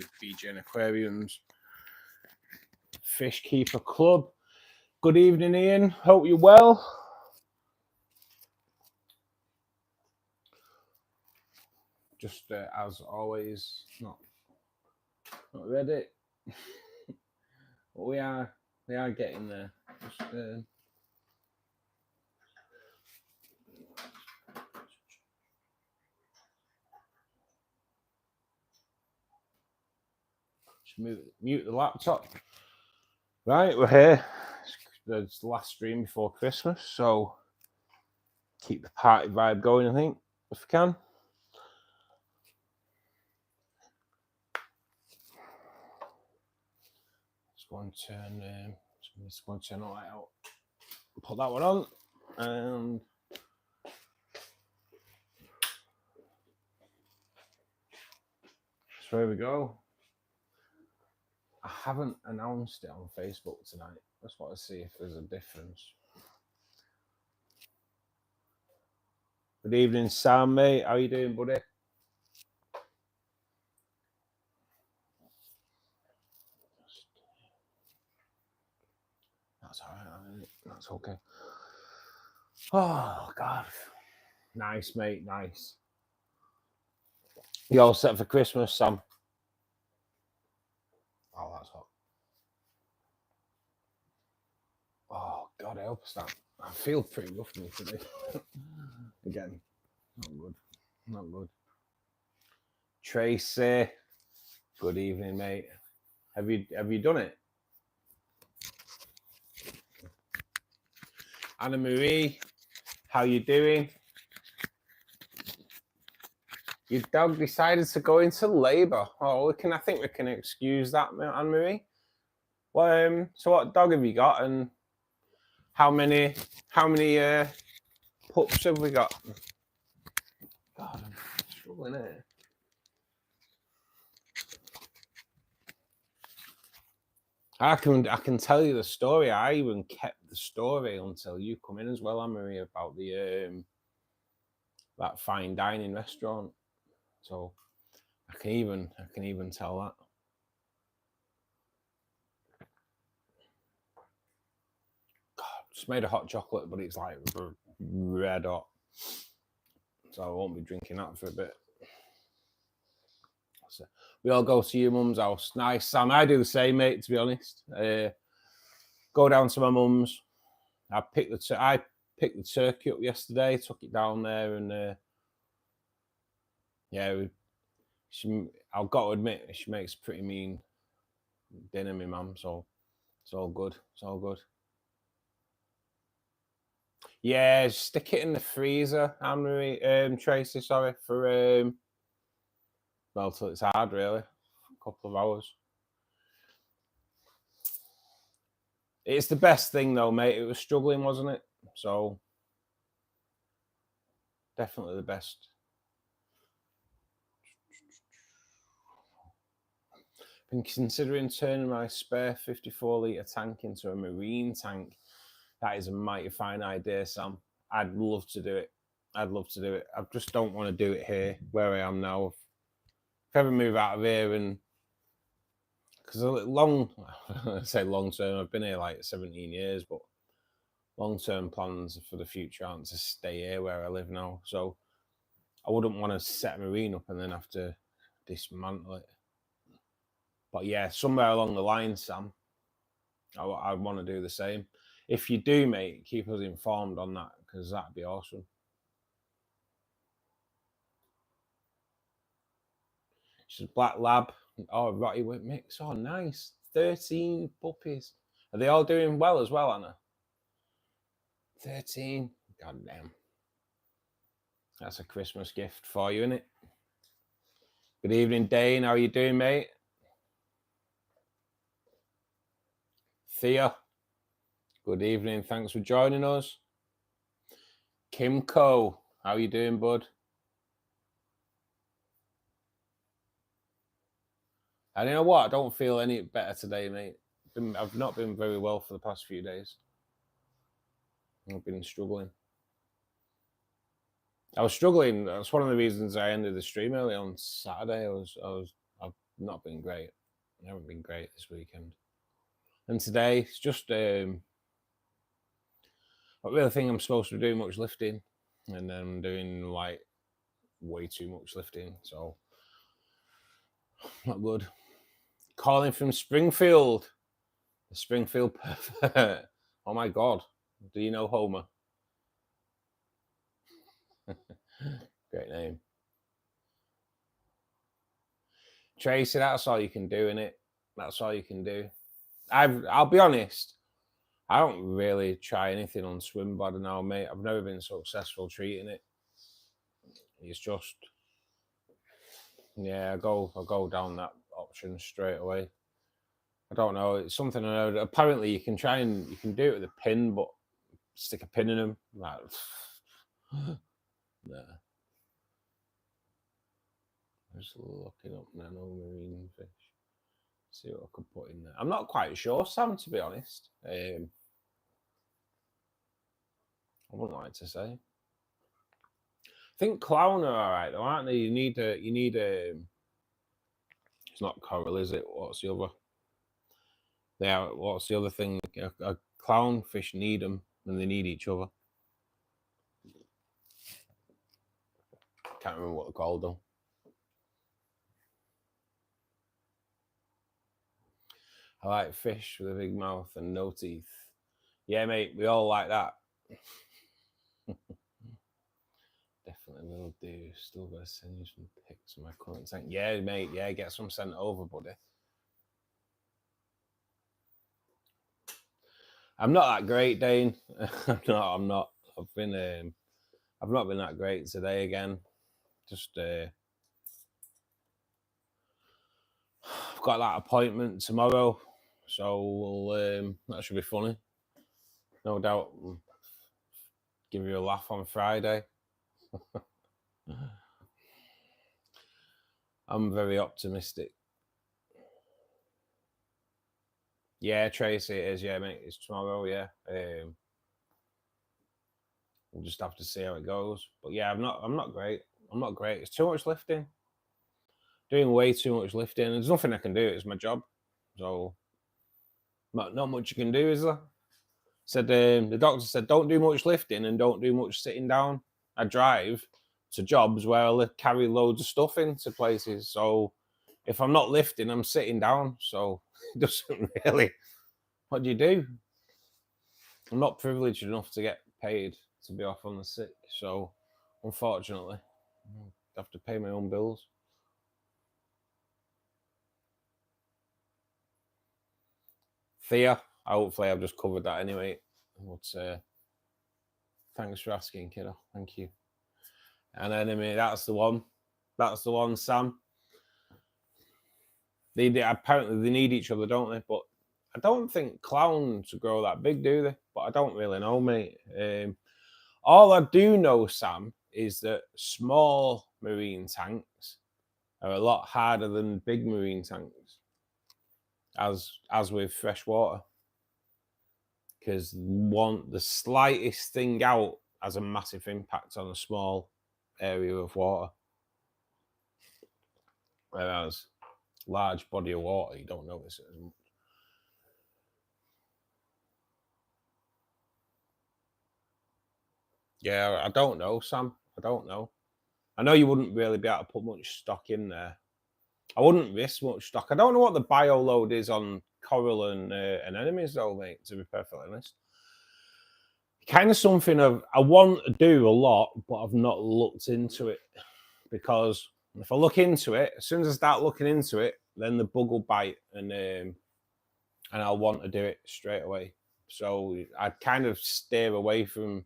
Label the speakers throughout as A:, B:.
A: the BGN Aquariums Fishkeeper Club. Good evening, Ian. Hope you're well. Just as always, not ready. But we are getting there. Just mute the laptop. Right, we're here. It's the last stream before Christmas, so keep the party vibe going, I think, if we can. Just want to turn the light out. Put that one on, and so there we go. I haven't announced it on Facebook tonight. I just want to see if there's a difference. Good evening, Sam, mate. How you doing, buddy? That's all right. That's okay. Oh, God. Nice, mate. Nice. You all set for Christmas, Sam? Oh, that's hot. Oh, God, I hope it's not. I feel pretty rough me today. Again, not good. Not good. Tracy, good evening, mate. Have you done it? Anna Marie, how you doing? Your dog decided to go into labour. Oh, I think we can excuse that, Anna Marie. Well, so what dog have you got, and how many pups have we got? God, I'm struggling here. I can tell you the story. I even kept the story until you come in as well, Anne Marie, about the that fine dining restaurant. So I can even tell that. God, just made a hot chocolate, but it's like red hot. So I won't be drinking that for a bit. So we all go to your mum's house. Nice, Sam. I do the same, mate, to be honest. Go down to my mum's. I picked the turkey up yesterday, took it down there, and yeah, I've got to admit, she makes pretty mean dinner, my mum, so it's all good. It's all good. Yeah, stick it in the freezer, Anne-Marie, Tracy, sorry, for well, till it's hard, really. A couple of hours. It's the best thing, though, mate. It was struggling, wasn't it? So definitely the best. Been considering turning my spare 54-litre tank into a marine tank. That is a mighty fine idea, Sam. I'd love to do it. I'd love to do it. I just don't want to do it here, where I am now. If I ever move out of here, and because I say long term, I've been here like 17 years, but long-term plans for the future aren't to stay here where I live now. So I wouldn't want to set a marine up and then have to dismantle it. But yeah, somewhere along the line, Sam, I want to do the same. If you do, mate, keep us informed on that, because that'd be awesome. She's a black lab. Oh, Rotty with mix. Oh, nice. 13 puppies. Are they all doing well as well, Anna? 13. God damn. That's a Christmas gift for you, isn't it? Good evening, Dane. How are you doing, mate? Thea. Good evening. Thanks for joining us. Kimco. How are you doing, bud? And you know what? I don't feel any better today, mate. I've not been very well for the past few days. I've been struggling. I was struggling. That's one of the reasons I ended the stream early on Saturday. I've not been great. I haven't been great this weekend. And today, it's just, I really think I'm supposed to be doing much lifting, and then I'm doing like way too much lifting, so not good. Calling from Springfield. The Springfield Perfect. Oh my God. Do you know Homer? Great name. Tracy, that's all you can do, innit? That's all you can do. I'll be honest, I don't really try anything on swim bladder now, mate. I've never been successful treating it. It's just, yeah, I'll go down that option straight away. I don't know. It's something I know. Apparently, you can do it with a pin, but stick a pin in them. Like, nah. I'm just looking up nano marine fish. See what I could put in there. I'm not quite sure, Sam, to be honest. I wouldn't like to say. I think clown are all right, though, aren't they? You need a. It's not coral, is it? What's the other? Yeah. What's the other thing? A clownfish need them, and they need each other. Can't remember what they're called though. I like fish with a big mouth and no teeth. Yeah, mate, we all like that. Definitely will do. Still gotta send you some pics of my current tank. Yeah, mate, yeah, get some sent over, buddy. I'm not that great, Dane. I'm not. I've not been that great today again. Just I've got that appointment tomorrow, so that should be funny. No doubt, give you a laugh on Friday. I'm very optimistic. Yeah, Tracy, it is. Yeah, mate, it's tomorrow. Yeah, we'll just have to see how it goes. But yeah, I'm not great. I'm not great. It's too much lifting. Doing way too much lifting. There's nothing I can do. It's my job. So not much you can do, is there? Said the doctor said, don't do much lifting and don't do much sitting down. I drive to jobs where I carry loads of stuff into places. So if I'm not lifting, I'm sitting down. So it doesn't really. What do you do? I'm not privileged enough to get paid to be off on the sick. So unfortunately, I have to pay my own bills. Thea, hopefully I've just covered that anyway. But thanks for asking, kiddo. Thank you. And anyway, that's the one. That's the one, Sam. They apparently they need each other, don't they? But I don't think clowns grow that big, do they? But I don't really know, mate. All I do know, Sam, is that small marine tanks are a lot harder than big marine tanks, as with fresh water. Because the slightest thing out has a massive impact on a small area of water. Whereas large body of water, you don't notice it as much. Yeah, I don't know, Sam. I don't know. I know you wouldn't really be able to put much stock in there. I wouldn't risk much stock. I don't know what the bio load is on coral and anemones, though, mate, to be perfectly honest. Kind of something I want to do a lot, but I've not looked into it, because if I look into it, as soon as I start looking into it, then the bug will bite, and I'll want to do it straight away. So I kind of steer away from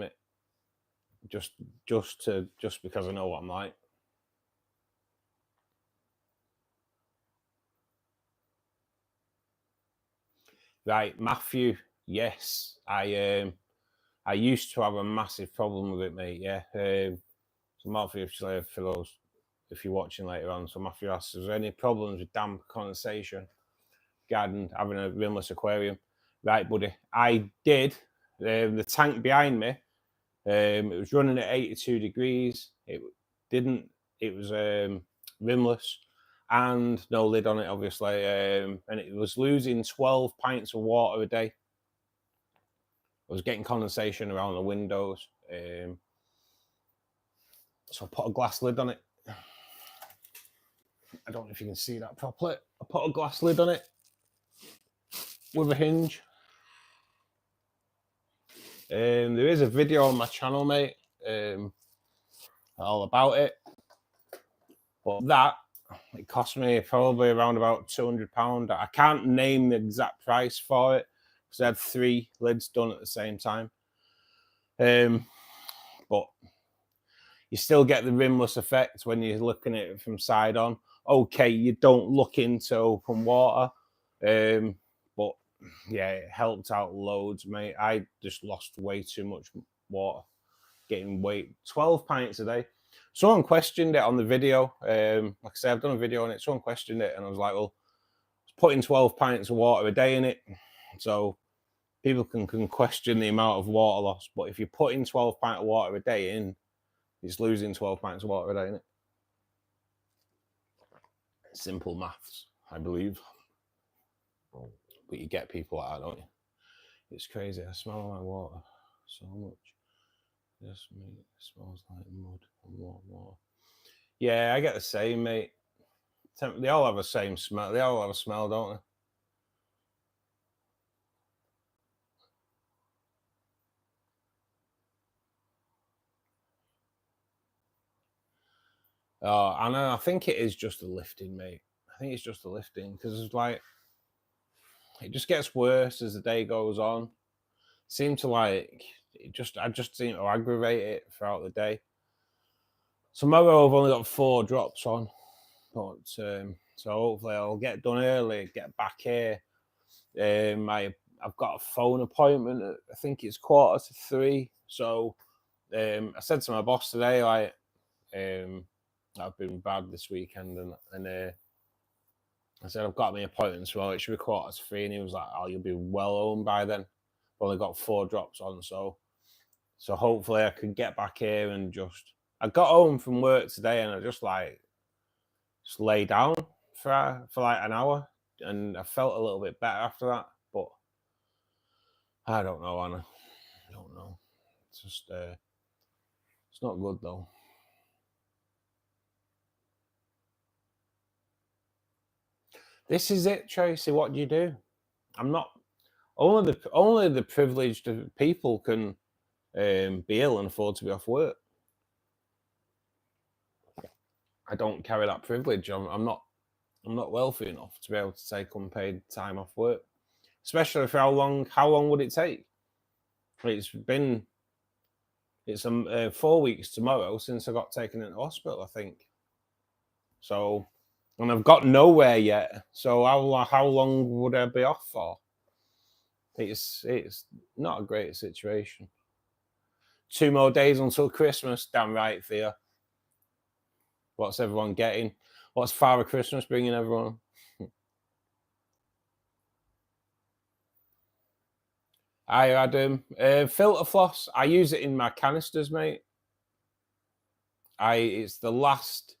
A: it, just because I know what I'm like. Right, Matthew. Yes, I used to have a massive problem with it, mate. Yeah. So Matthew, for those, if you're watching later on, so Matthew asks, is there any problems with damp condensation regarding having a rimless aquarium? Right, buddy. I did. The tank behind me, it was running at 82 degrees. It didn't. It was rimless, and no lid on it, obviously. And it was losing 12 pints of water a day. I was getting condensation around the windows. So I put a glass lid on it. I don't know if you can see that properly. I put a glass lid on it with a hinge. There is a video on my channel, mate, all about it. But that, it cost me probably around about £200. I can't name the exact price for it because I had 3 lids done at the same time. But you still get the rimless effect when you're looking at it from side on. Okay, you don't look into open water, but yeah, it helped out loads, mate. I just lost way too much water, getting 12 pints a day. Someone questioned it on the video. Like I said, I've done a video on it. Someone questioned it, and I was like, well, putting 12 pints of water a day in it, so people can question the amount of water loss. But if you're putting 12 pints of water a day in, it's losing 12 pints of water a day, isn't it? Simple maths, I believe. But you get people like that, don't you? It's crazy. I smell my water so much. Just me, it smells like mud and water. Yeah, I get the same, mate. They all have the same smell. They all have a smell, don't they? Oh, and I think it is just the lifting, mate. I think it's just the lifting because it's like it just gets worse as the day goes on. Seem to like I just seem to aggravate it throughout the day. Tomorrow I've only got 4 drops on, but so hopefully I'll get done early, get back here. I've got a phone appointment at, I think it's 2:45. So I said to my boss today, like, I've been bad this weekend, and I said I've got my appointment, so it should be 2:45, and he was like, "Oh, you'll be well home by then." I've only got 4 drops on, so hopefully I can get back here and just. I got home from work today, and I just lay down for like an hour, and I felt a little bit better after that. But I don't know, Anna. I don't know. It's just it's not good though. This is it, Tracy. What do you do? I'm not. Only the privileged people can be ill and afford to be off work. I don't carry that privilege. I'm not wealthy enough to be able to take unpaid time off work, especially for how long would it take? It's 4 weeks tomorrow since I got taken into hospital, I think. So, and I've got nowhere yet. So how long would I be off for? It's not a great situation. 2 more days until Christmas. Damn right, Thea. What's everyone getting? What's Father Christmas bringing everyone? Hi, Adam. Filter floss. I use it in my canisters, mate. It's the last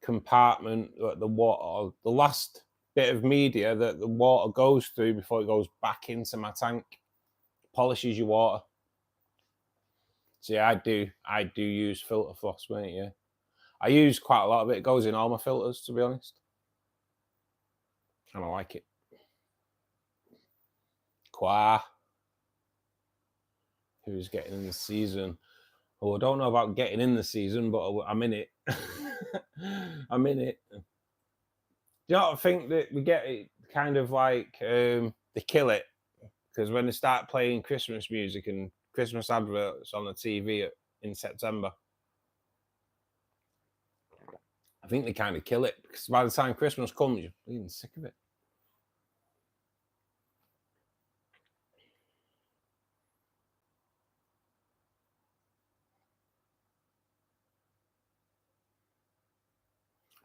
A: compartment that the water, the last bit of media that the water goes through before it goes back into my tank. Polishes your water. So yeah, I do use filter floss, mate. Yeah, I use quite a lot of it. It goes in all my filters, to be honest. And I like it. Who's getting in the season? Oh, I don't know about getting in the season, but I'm in it. I'm in it. Do you not think that we get it kind of like they kill it? Because when they start playing Christmas music and Christmas adverts on the TV in September, I think they kind of kill it, because by the time Christmas comes, you're feeling sick of it.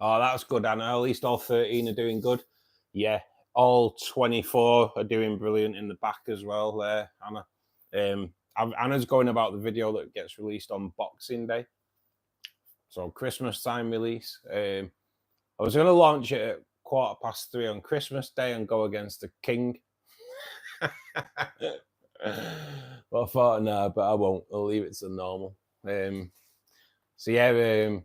A: Oh, that's good, Anna. At least all 13 are doing good. Yeah, all 24 are doing brilliant in the back as well there, Anna. Anna's going about the video that gets released on Boxing Day. So Christmas time release. I was going to launch it at 3:15 on Christmas Day and go against the king. But I thought, no, but I won't. I'll leave it to normal. So yeah,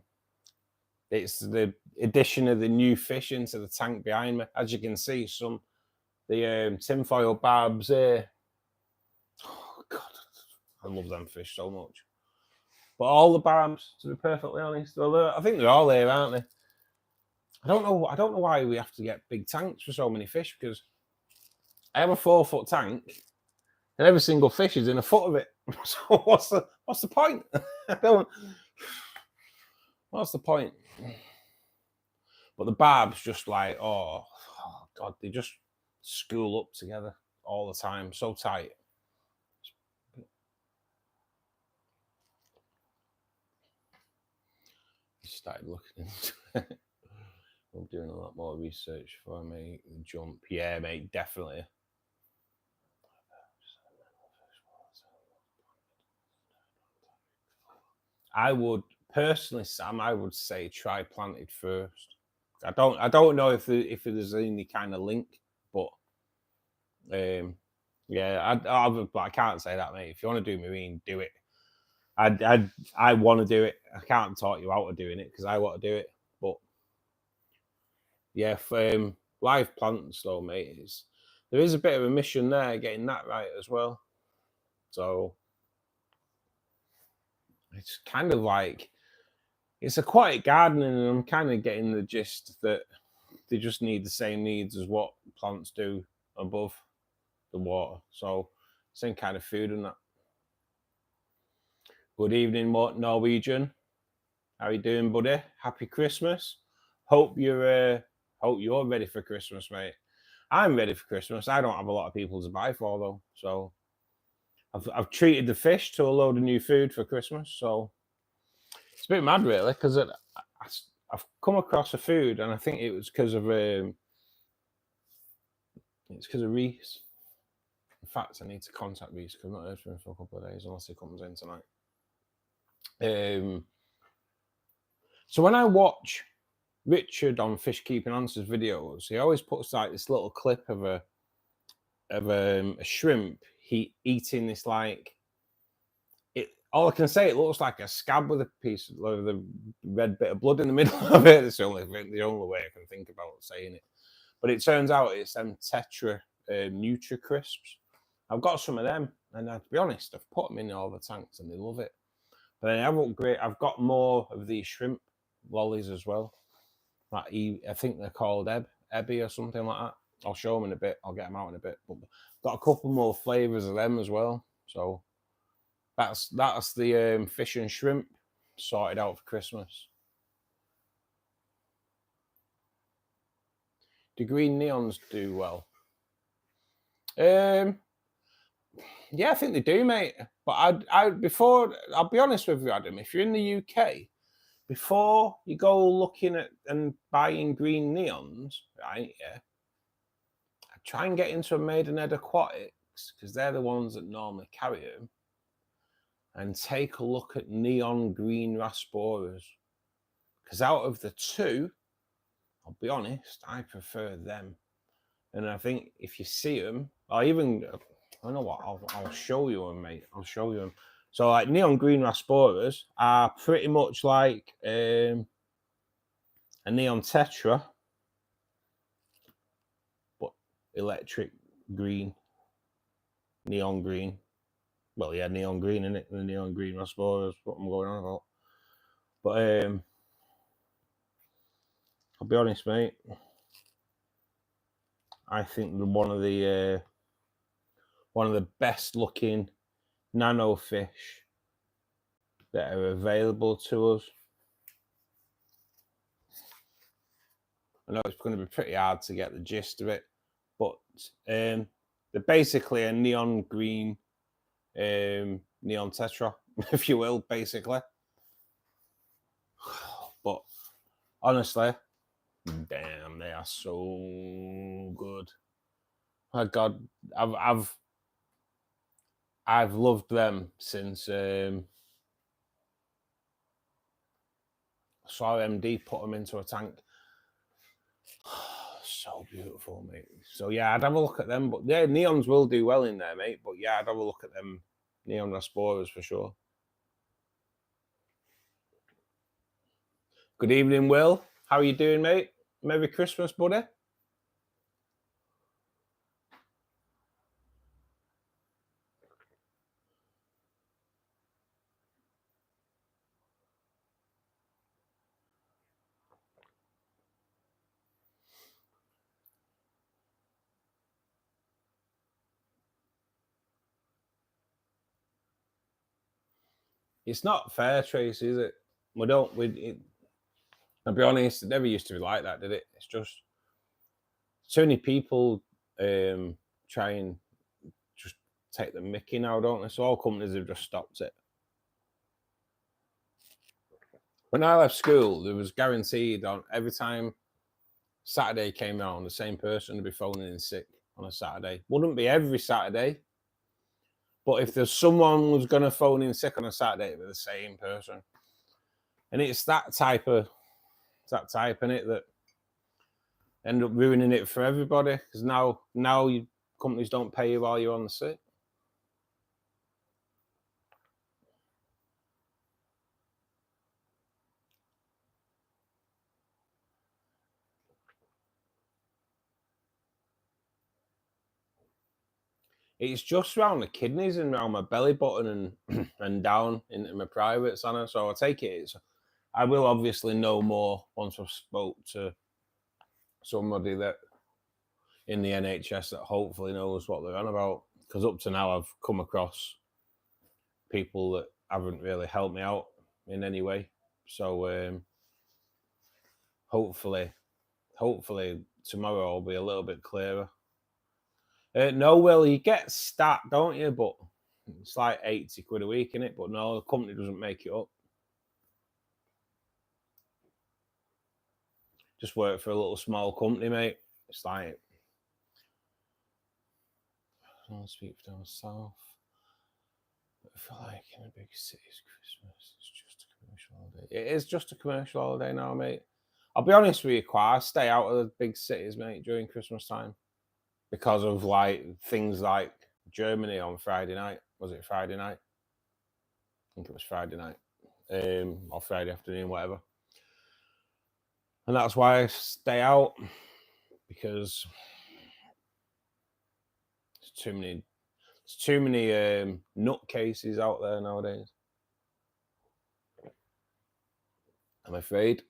A: it's the addition of the new fish into the tank behind me. As you can see, the tinfoil barbs here. Oh God, I love them fish so much. But all the barbs, to be perfectly honest, I think they're all here, aren't they? I don't know why we have to get big tanks for so many fish, because I have a 4-foot tank and every single fish is in a foot of it. So what's the point? What's the point? But the barbs just like, oh God, they just school up together all the time, so tight. Started looking into it. I'm doing a lot more research for me. Jump, yeah, mate, definitely. I would personally, Sam, I would say try planted first. I don't know if there's any kind of link, but yeah, I can't say that, mate. If you want to do marine, do it. I want to do it. I can't talk you out of doing it because I want to do it. But yeah, live plants though, mate, there is a bit of a mission there getting that right as well. So it's kind of like it's aquatic gardening, and I'm kind of getting the gist that they just need the same needs as what plants do above the water. So same kind of food and that. Good evening, Norwegian. How you doing, buddy? Happy Christmas. Hope you're ready for Christmas, mate. I'm ready for Christmas. I don't have a lot of people to buy for though, so I've treated the fish to a load of new food for Christmas. So it's a bit mad, really, because I've come across a food, and I think it was because of Reese. In fact, I need to contact Reese because I've not heard from him for a couple of days, unless he comes in tonight. So when I watch Richard on Fish Keeping Answers videos, he always puts like this little clip of a shrimp eating this like all I can say, it looks like a scab with a piece of the red bit of blood in the middle of it. It's the only way I can think about saying it. But it turns out it's them Tetra Nutri Crisps. I've got some of them, and to be honest, I've put them in all the tanks and they love it. But then I've got more of these shrimp lollies as well. Like I think they're called Ebby or something like that. I'll show them in a bit. I'll get them out in a bit. But got a couple more flavors of them as well. So that's the fish and shrimp sorted out for Christmas. Do green neons do well? Yeah, I think they do, mate. But I'll be honest with you, Adam, if you're in the UK, before you go looking at and buying green neons, right? Yeah, I try and get into a Maidenhead Aquatics because they're the ones that normally carry them, and take a look at neon green Rasboras. Because out of the two, I'll be honest, I prefer them. And I think if you see them, I don't know what, I'll show you them, mate. I'll show you them. So like neon green Rasboras are pretty much like a neon Tetra, but electric green, neon green. Well, yeah, neon green, isn't it? The neon green Rasboras, what I'm going on about. But I'll be honest, mate. I think they're one of the best looking nano fish that are available to us. I know it's going to be pretty hard to get the gist of it, but they're basically a neon green neon Tetra, if you will, basically. But honestly, damn, they are so good. My God, I've loved them since saw MD put them into a tank. So beautiful, mate. So yeah, I'd have a look at them. But yeah, neons will do well in there, mate. But yeah, I'd have a look at them neon rasboras for sure. Good evening, Will. How are you doing, mate? Merry Christmas, buddy. It's not fair, Tracy, is it? I'll be honest, it never used to be like that, did it? It's just so many people try and just take the mickey now, don't they? So all companies have just stopped it. When I left school, there was guaranteed on every time Saturday came around, the same person would be phoning in sick on a Saturday. Wouldn't be every Saturday, but if there's someone was going to phone in sick on a Saturday, it'd be the same person. And it's that type in it that end up ruining it for everybody, because now companies don't pay you while you're on the sick. It's just around the kidneys and around my belly button and down into my privates, Anna. So I take it I will obviously know more once I've spoke to somebody that in the NHS that hopefully knows what they're on about. Because up to now, I've come across people that haven't really helped me out in any way. So hopefully tomorrow I'll be a little bit clearer. No, Will, you get stat, don't you? But it's like 80 quid a week, innit? But no, the company doesn't make it up. Just work for a little small company, mate. It's like, I don't speak for down south. I feel like in a big city's Christmas, it's just a commercial holiday. It is just a commercial holiday now, mate. I'll be honest with you, I stay out of the big cities, mate, during Christmas time because of like things like Germany on Friday night. Was it Friday night? I think it was Friday night, or Friday afternoon, whatever. And that's why I stay out, because there's too many nutcases out there nowadays, I'm afraid.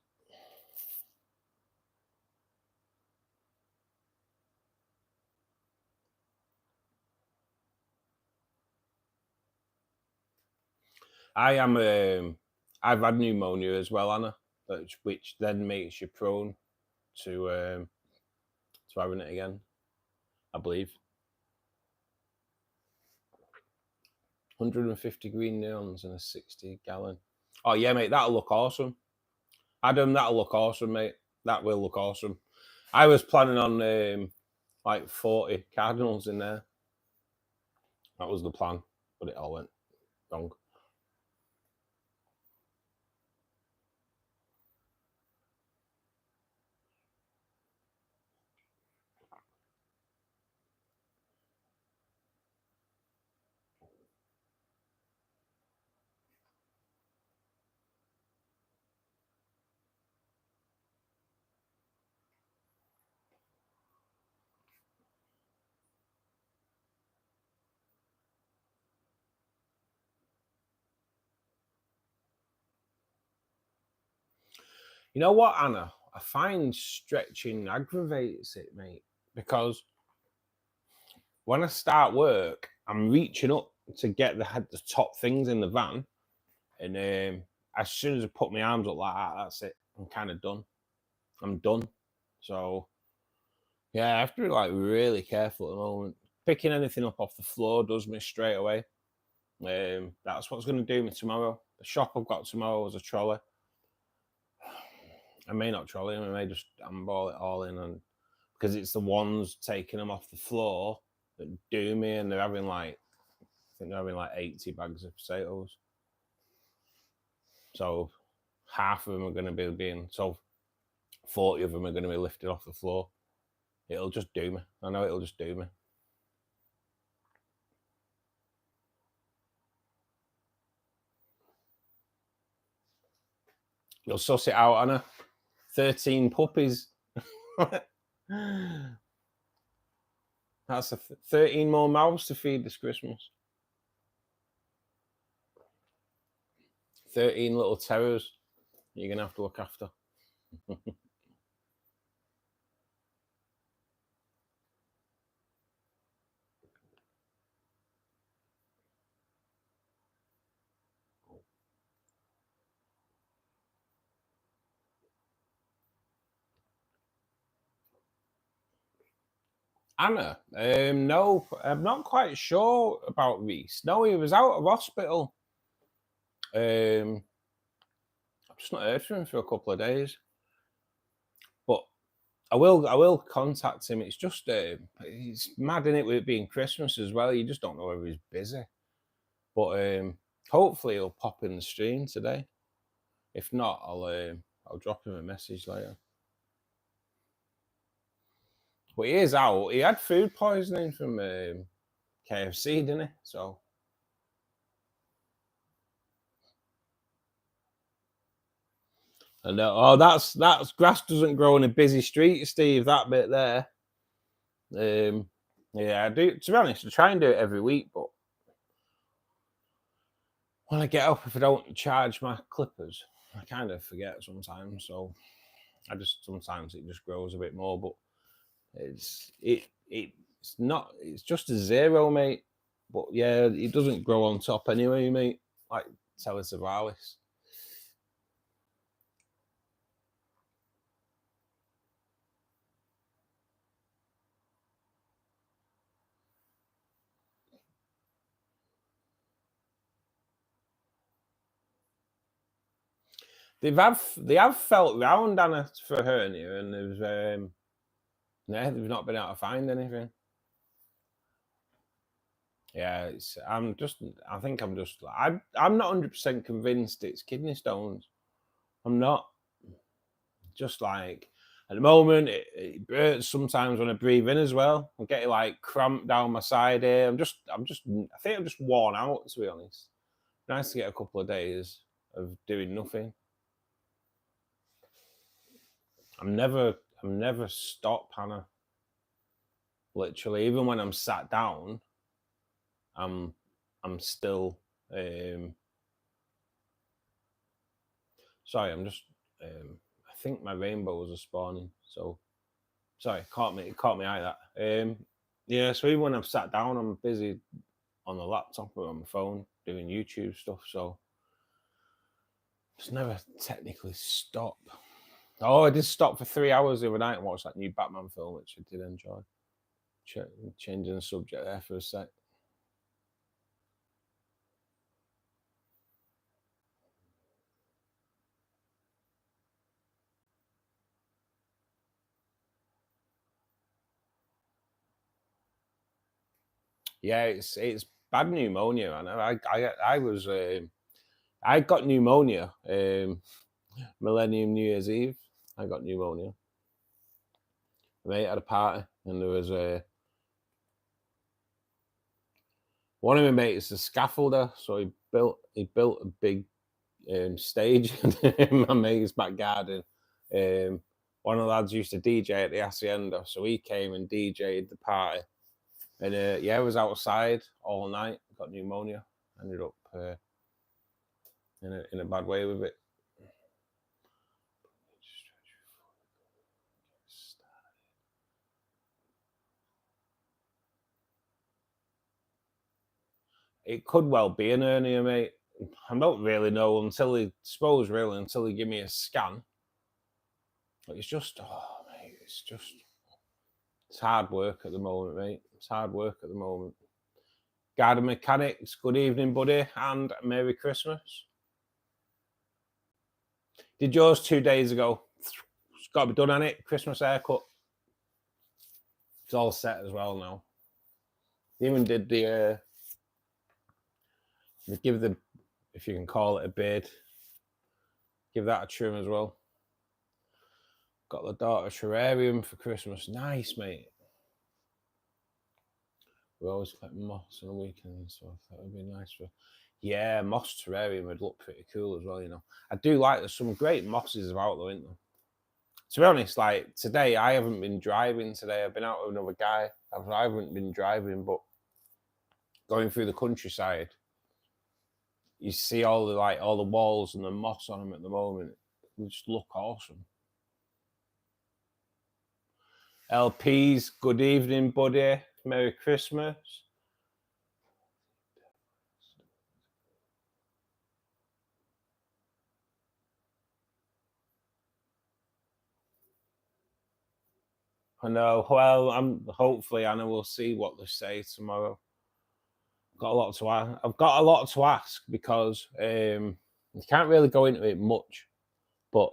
A: I've had pneumonia as well, Anna, which then makes you prone to having it again, I believe. 150 green neons in a 60-gallon. Oh yeah, mate, that'll look awesome. Adam, that'll look awesome, mate. That will look awesome. I was planning on like 40 cardinals in there. That was the plan, but it all went wrong. You know what, Anna? I find stretching aggravates it, mate, because when I start work, I'm reaching up to get the top things in the van, and as soon as I put my arms up like that, that's it. I'm kind of done. I'm done. So yeah, I have to be like really careful at the moment. Picking anything up off the floor does me straight away. That's what's going to do me tomorrow. The shop I've got tomorrow is a trolley. I may not trolley them. I may just handball it all in, and because it's the ones taking them off the floor that do me, and they're having like, I think they're having like 80 bags of potatoes. So half of them are going to be being, so 40 of them are going to be lifted off the floor. It'll just do me. I know it'll just do me. You'll suss it out, Anna. 13 puppies. That's 13 more mouths to feed this Christmas. 13 little terrors you're going to have to look after. Anna, no, I'm not quite sure about Reese. No, he was out of hospital. I've just not heard from him for a couple of days. But I will contact him. It's just it's mad, isn't it, with it being Christmas as well. You just don't know whether he's busy. But hopefully he'll pop in the stream today. If not, I'll drop him a message later. But he is out. He had food poisoning from KFC, didn't he? So. And that's grass doesn't grow in a busy street, Steve. That bit there. Yeah, I do. To be honest, I try and do it every week, but when I get up, if I don't charge my clippers, I kind of forget sometimes. So I just sometimes it just grows a bit more, but it's not. It's just a zero, mate. But yeah, it doesn't grow on top anyway, mate. Like Telesavalis. They have felt round, Anna, for hernia, and there's no, they've not been able to find anything. Yeah, I'm not 100% convinced it's kidney stones. I'm not. Just like at the moment, it hurts sometimes when I breathe in as well. I'm getting like cramp down my side here. I think I'm just worn out, to be honest. Nice to get a couple of days of doing nothing. I'm never stopped, Hannah. Literally, even when I'm sat down, I'm still. Sorry, I'm just. I think my rainbows are spawning. So, sorry, it caught me eye that. Yeah, so even when I'm sat down, I'm busy on the laptop or on my phone doing YouTube stuff. So, just never technically stop. Oh, I did stop for 3 hours the other night and watch that new Batman film, which I did enjoy. Changing the subject there for a sec. Yeah, it's bad pneumonia, man. I got pneumonia. Millennium New Year's Eve, I got pneumonia. Mate at a party, and there was one of my mates, a scaffolder, so he built a big stage in my mate's back garden. One of the lads used to DJ at the Hacienda, so he came and DJ'd the party. And yeah, I was outside all night, got pneumonia, ended up in a bad way with it. It could well be an hernia, mate. I don't really know until they give me a scan. But it's just, oh, mate, it's hard work at the moment, mate. It's hard work at the moment. Garden Mechanics, good evening, buddy, and Merry Christmas. Did yours 2 days ago. It's got to be done, on it. Christmas haircut. It's all set as well now. They even did they give the, if you can call it a beard, Give that a trim as well. Got the daughter terrarium for Christmas. Nice, mate. We always collect moss on the weekend, so I thought it would be nice for. Yeah, moss terrarium would look pretty cool as well, you know. I do like there's some great mosses about though, isn't there? To be honest, like today, I haven't been driving today. I've been out with another guy. I haven't been driving, but going through the countryside, you see all the walls and the moss on them at the moment. They just look awesome. LPs, good evening, buddy. Merry Christmas. I know. Well, hopefully Anna will see what they say tomorrow. Got a lot to ask. I've got a lot to ask because you can't really go into it much, but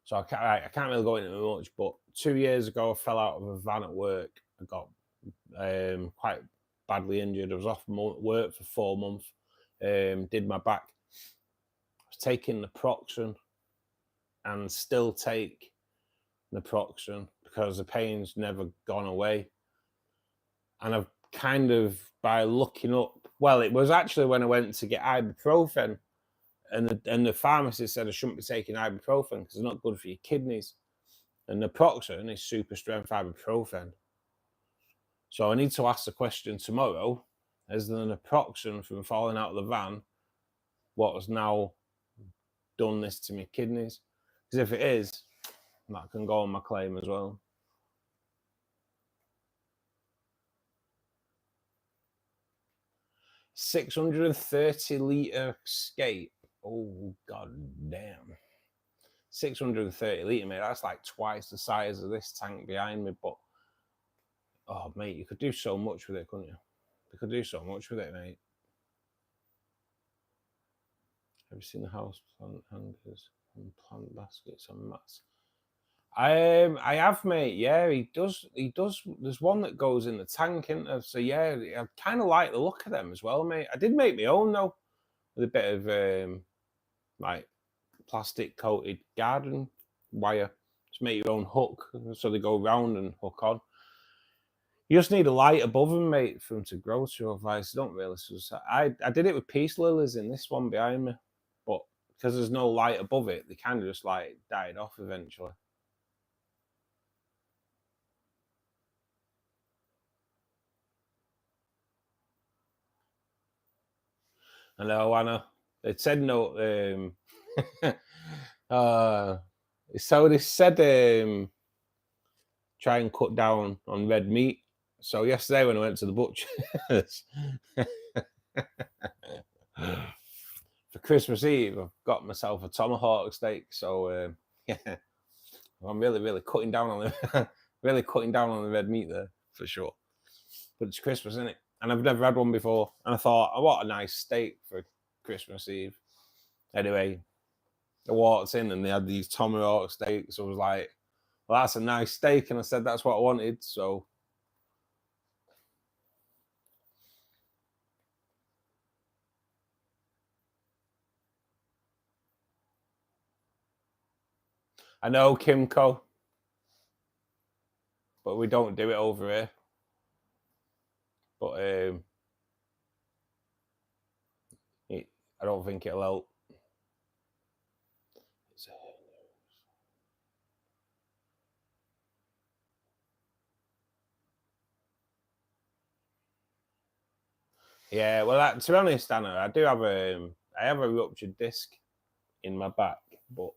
A: so I can't really go into it much. But 2 years ago, I fell out of a van at work. I got quite badly injured. I was off work for 4 months. Did my back. I was taking naproxen and still take naproxen because the pain's never gone away. And I've kind of, by looking up, well, it was actually when I went to get ibuprofen, and the pharmacist said I shouldn't be taking ibuprofen because it's not good for your kidneys. And naproxen is super strength ibuprofen. So I need to ask the question tomorrow: is the naproxen from falling out of the van what has now done this to my kidneys? Because if it is, that can go on my claim as well. $630 skate. Oh, god damn. 630 litre, mate. That's like twice the size of this tank behind me. But, oh, mate, you could do so much with it, couldn't you? You could do so much with it, mate. Have you seen the house plant hangers and plant baskets and mats? I have, mate. Yeah, he does. There's one that goes in the tank, isn't there? So yeah, I kind of like the look of them as well, mate. I did make my own though, with a bit of like plastic coated garden wire. Just make your own hook, so they go round and hook on. You just need a light above them, mate, for them to grow to. Otherwise, don't really. I did it with peace lilies in this one behind me, but because there's no light above it, they kind of just like died off eventually. I know, Anna. It said no. So they said try and cut down on red meat. So yesterday when I went to the butcher's for Christmas Eve, I've got myself a tomahawk steak. So yeah, I'm really cutting down on the the red meat there for sure. But it's Christmas, isn't it? And I've never had one before. And I thought, oh, what a nice steak for Christmas Eve. Anyway, I walked in and they had these tomahawk steaks. So I was like, well, that's a nice steak. And I said, that's what I wanted. So I know, Kimco, but we don't do it over here. But I don't think it'll help. Yeah, well, to be honest, Anna, I have a ruptured disc in my back, but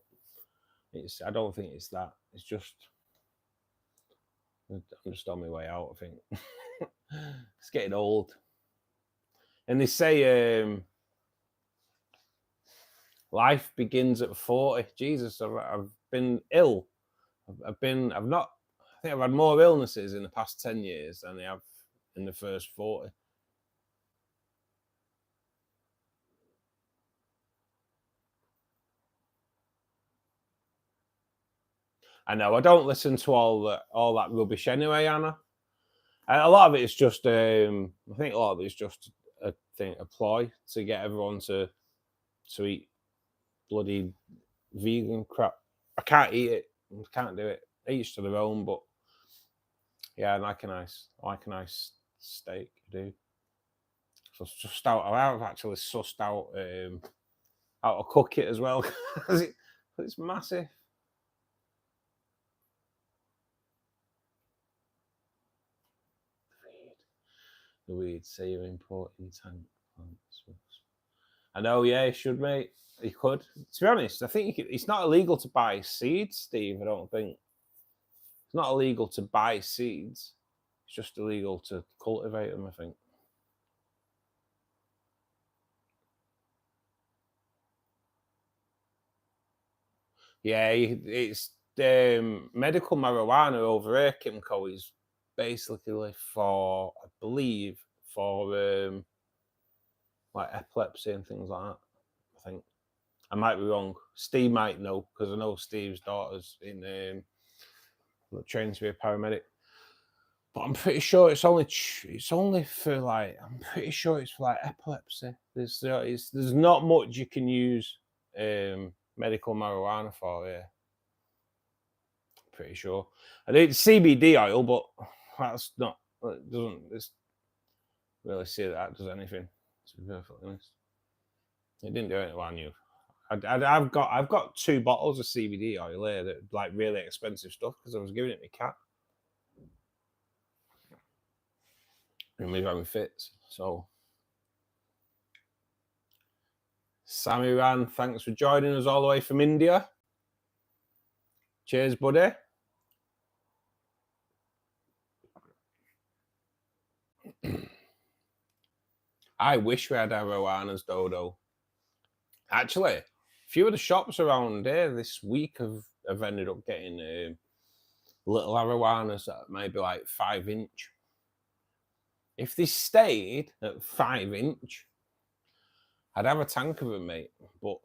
A: I don't think it's that. It's just I'm just on my way out, I think. It's getting old. And they say life begins at 40. Jesus, I've been ill. I think I've had more illnesses in the past 10 years than I have in the first 40. I know, I don't listen to all that rubbish anyway, Anna. A lot of it is just I think a lot of it is just a ploy to get everyone to eat bloody vegan crap. I can't eat it. I can't do it. Each to their own, but yeah, I like a nice steak, dude. So it's just out. I've actually sussed out how to cook it as well. It's massive. The weeds say you're importing tank plants. I know, yeah, you should, mate. You could. To be honest, I think it's not illegal to buy seeds, Steve. I don't think. It's not illegal to buy seeds. It's just illegal to cultivate them, I think. Yeah, it's medical marijuana over here, Kimco, is basically for, I believe, for like epilepsy and things like that. I think. I might be wrong. Steve might know, because I know Steve's daughter's in trained to be a paramedic. But I'm pretty sure it's only for like, I'm pretty sure it's for like epilepsy. There's not much you can use medical marijuana for here. Pretty sure. I think it's CBD oil, but that's not. It doesn't really see that does anything. To be perfectly honest, it didn't do anything I knew. I've got 2 bottles of CBD oil here that like really expensive stuff because I was giving it to my cat. And we've having fits. So Sammy Ran, thanks for joining us all the way from India. Cheers, buddy. I wish we had arowanas, Dodo. Actually, a few of the shops around here this week have ended up getting little arowanas that may be like 5-inch. If they stayed at 5-inch, I'd have a tank of them, mate, but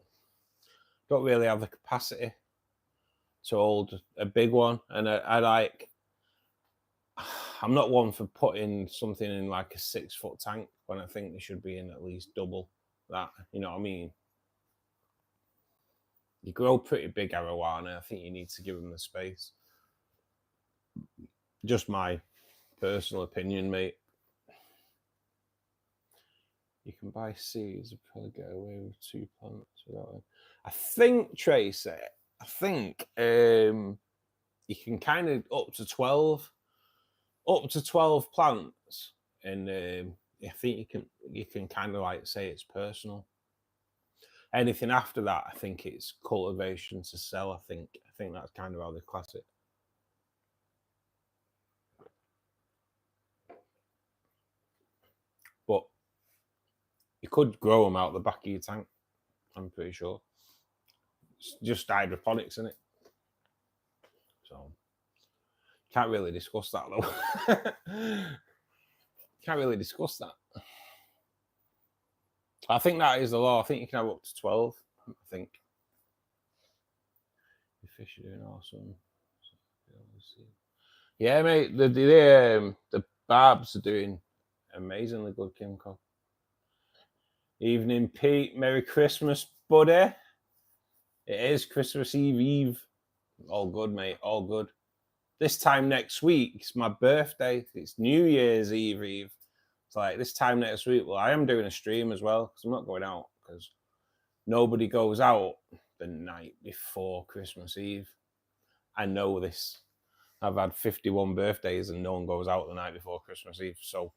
A: don't really have the capacity to hold a big one. And I'm not one for putting something in like a 6-foot tank when I think they should be in at least double that. You know what I mean? You grow pretty big arowana. I think you need to give them the space. Just my personal opinion, mate. You can buy seeds and probably get away with 2 plants without it. I think, Tracy, you can kind of up to 12 plants, and I think you can kind of like say it's personal. Anything after that, I think it's cultivation to sell. I think that's kind of how they class it. But you could grow them out the back of your tank, I'm pretty sure. It's just hydroponics, isn't it? So can't really discuss that though. Can't really discuss that. I think that is the law. I think you can have up to 12. I think. The fish are doing awesome. Yeah, mate. The barbs are doing amazingly good, Kimco. Evening, Pete. Merry Christmas, buddy. It is Christmas Eve. All good, mate. All good. This time next week, it's my birthday. It's New Year's Eve. It's like this time next week. Well, I am doing a stream as well because I'm not going out because nobody goes out the night before Christmas Eve. I know this. I've had 51 birthdays and no one goes out the night before Christmas Eve. So,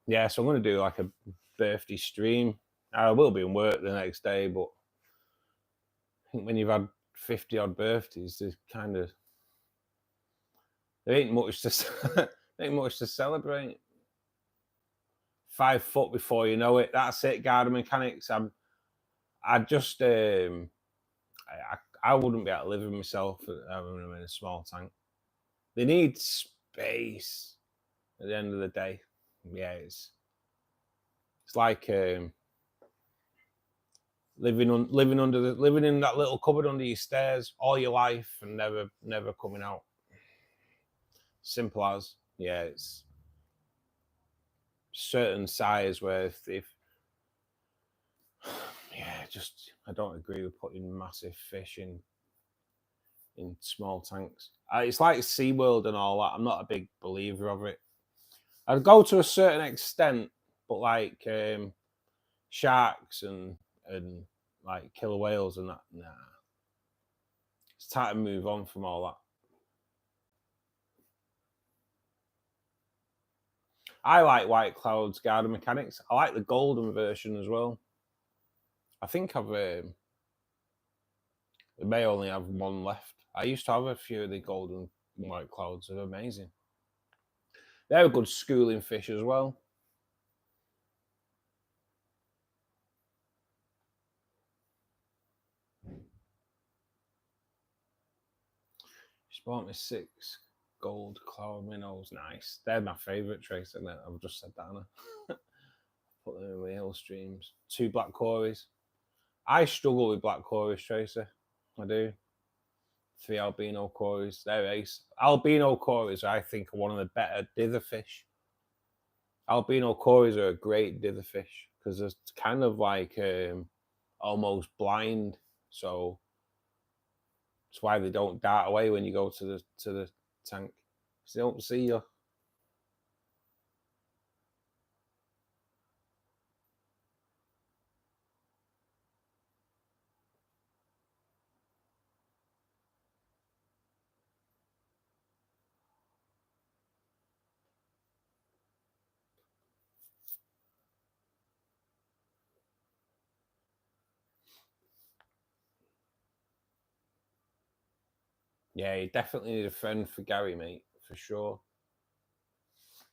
A: yeah, so I'm going to do like a birthday stream. I will be in work the next day, but I think when you've had 50 odd birthdays, there's kind of there ain't much to celebrate. 5 foot before you know it. That's it, garden mechanics. I wouldn't be able to live with myself having them in a small tank. They need space at the end of the day. Yeah, it's like living in that little cupboard under your stairs all your life and never coming out. Simple as. Yeah, it's certain size where if yeah, just I don't agree with putting massive fish in small tanks. It's like SeaWorld and all that. I'm not a big believer of it. I'd go to a certain extent, but like sharks and like killer whales and that, nah. It's time to move on from all that. I like White Cloud's Garden Mechanics. I like the golden version as well. I think I've I may only have one left. I used to have a few of the golden White Clouds. They're amazing. They're a good schooling fish as well. She bought me 6 gold cloud minnows. Nice. They're my favourite, Tracy. I've just said that. Put them in the hill streams. 2 black cories. I struggle with black cories, Tracy. I do. 3 albino cories. They're ace. Albino cories, I think, are one of the better dither fish. Albino cories are a great dither fish because it's kind of like almost blind. So that's why they don't dart away when you go to the tank. They don't see you. Yeah, you definitely need a friend for Gary, mate, for sure.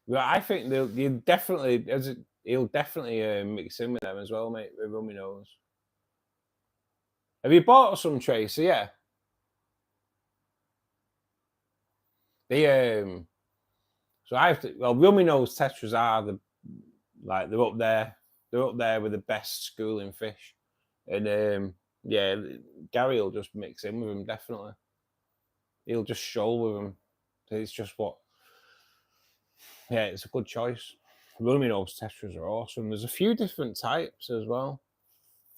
A: Well, I think he'll definitely mix in with them as well, mate. With rummy nose. Have you bought some, Tracy? Yeah. The so I have to. Well, rummy nose tetras are they're up there. They're up there with the best schooling fish, and yeah, Gary will just mix in with them definitely. He'll just shoal with them. It's just what. Yeah, it's a good choice. Rummy nose tetras are awesome. There's a few different types as well.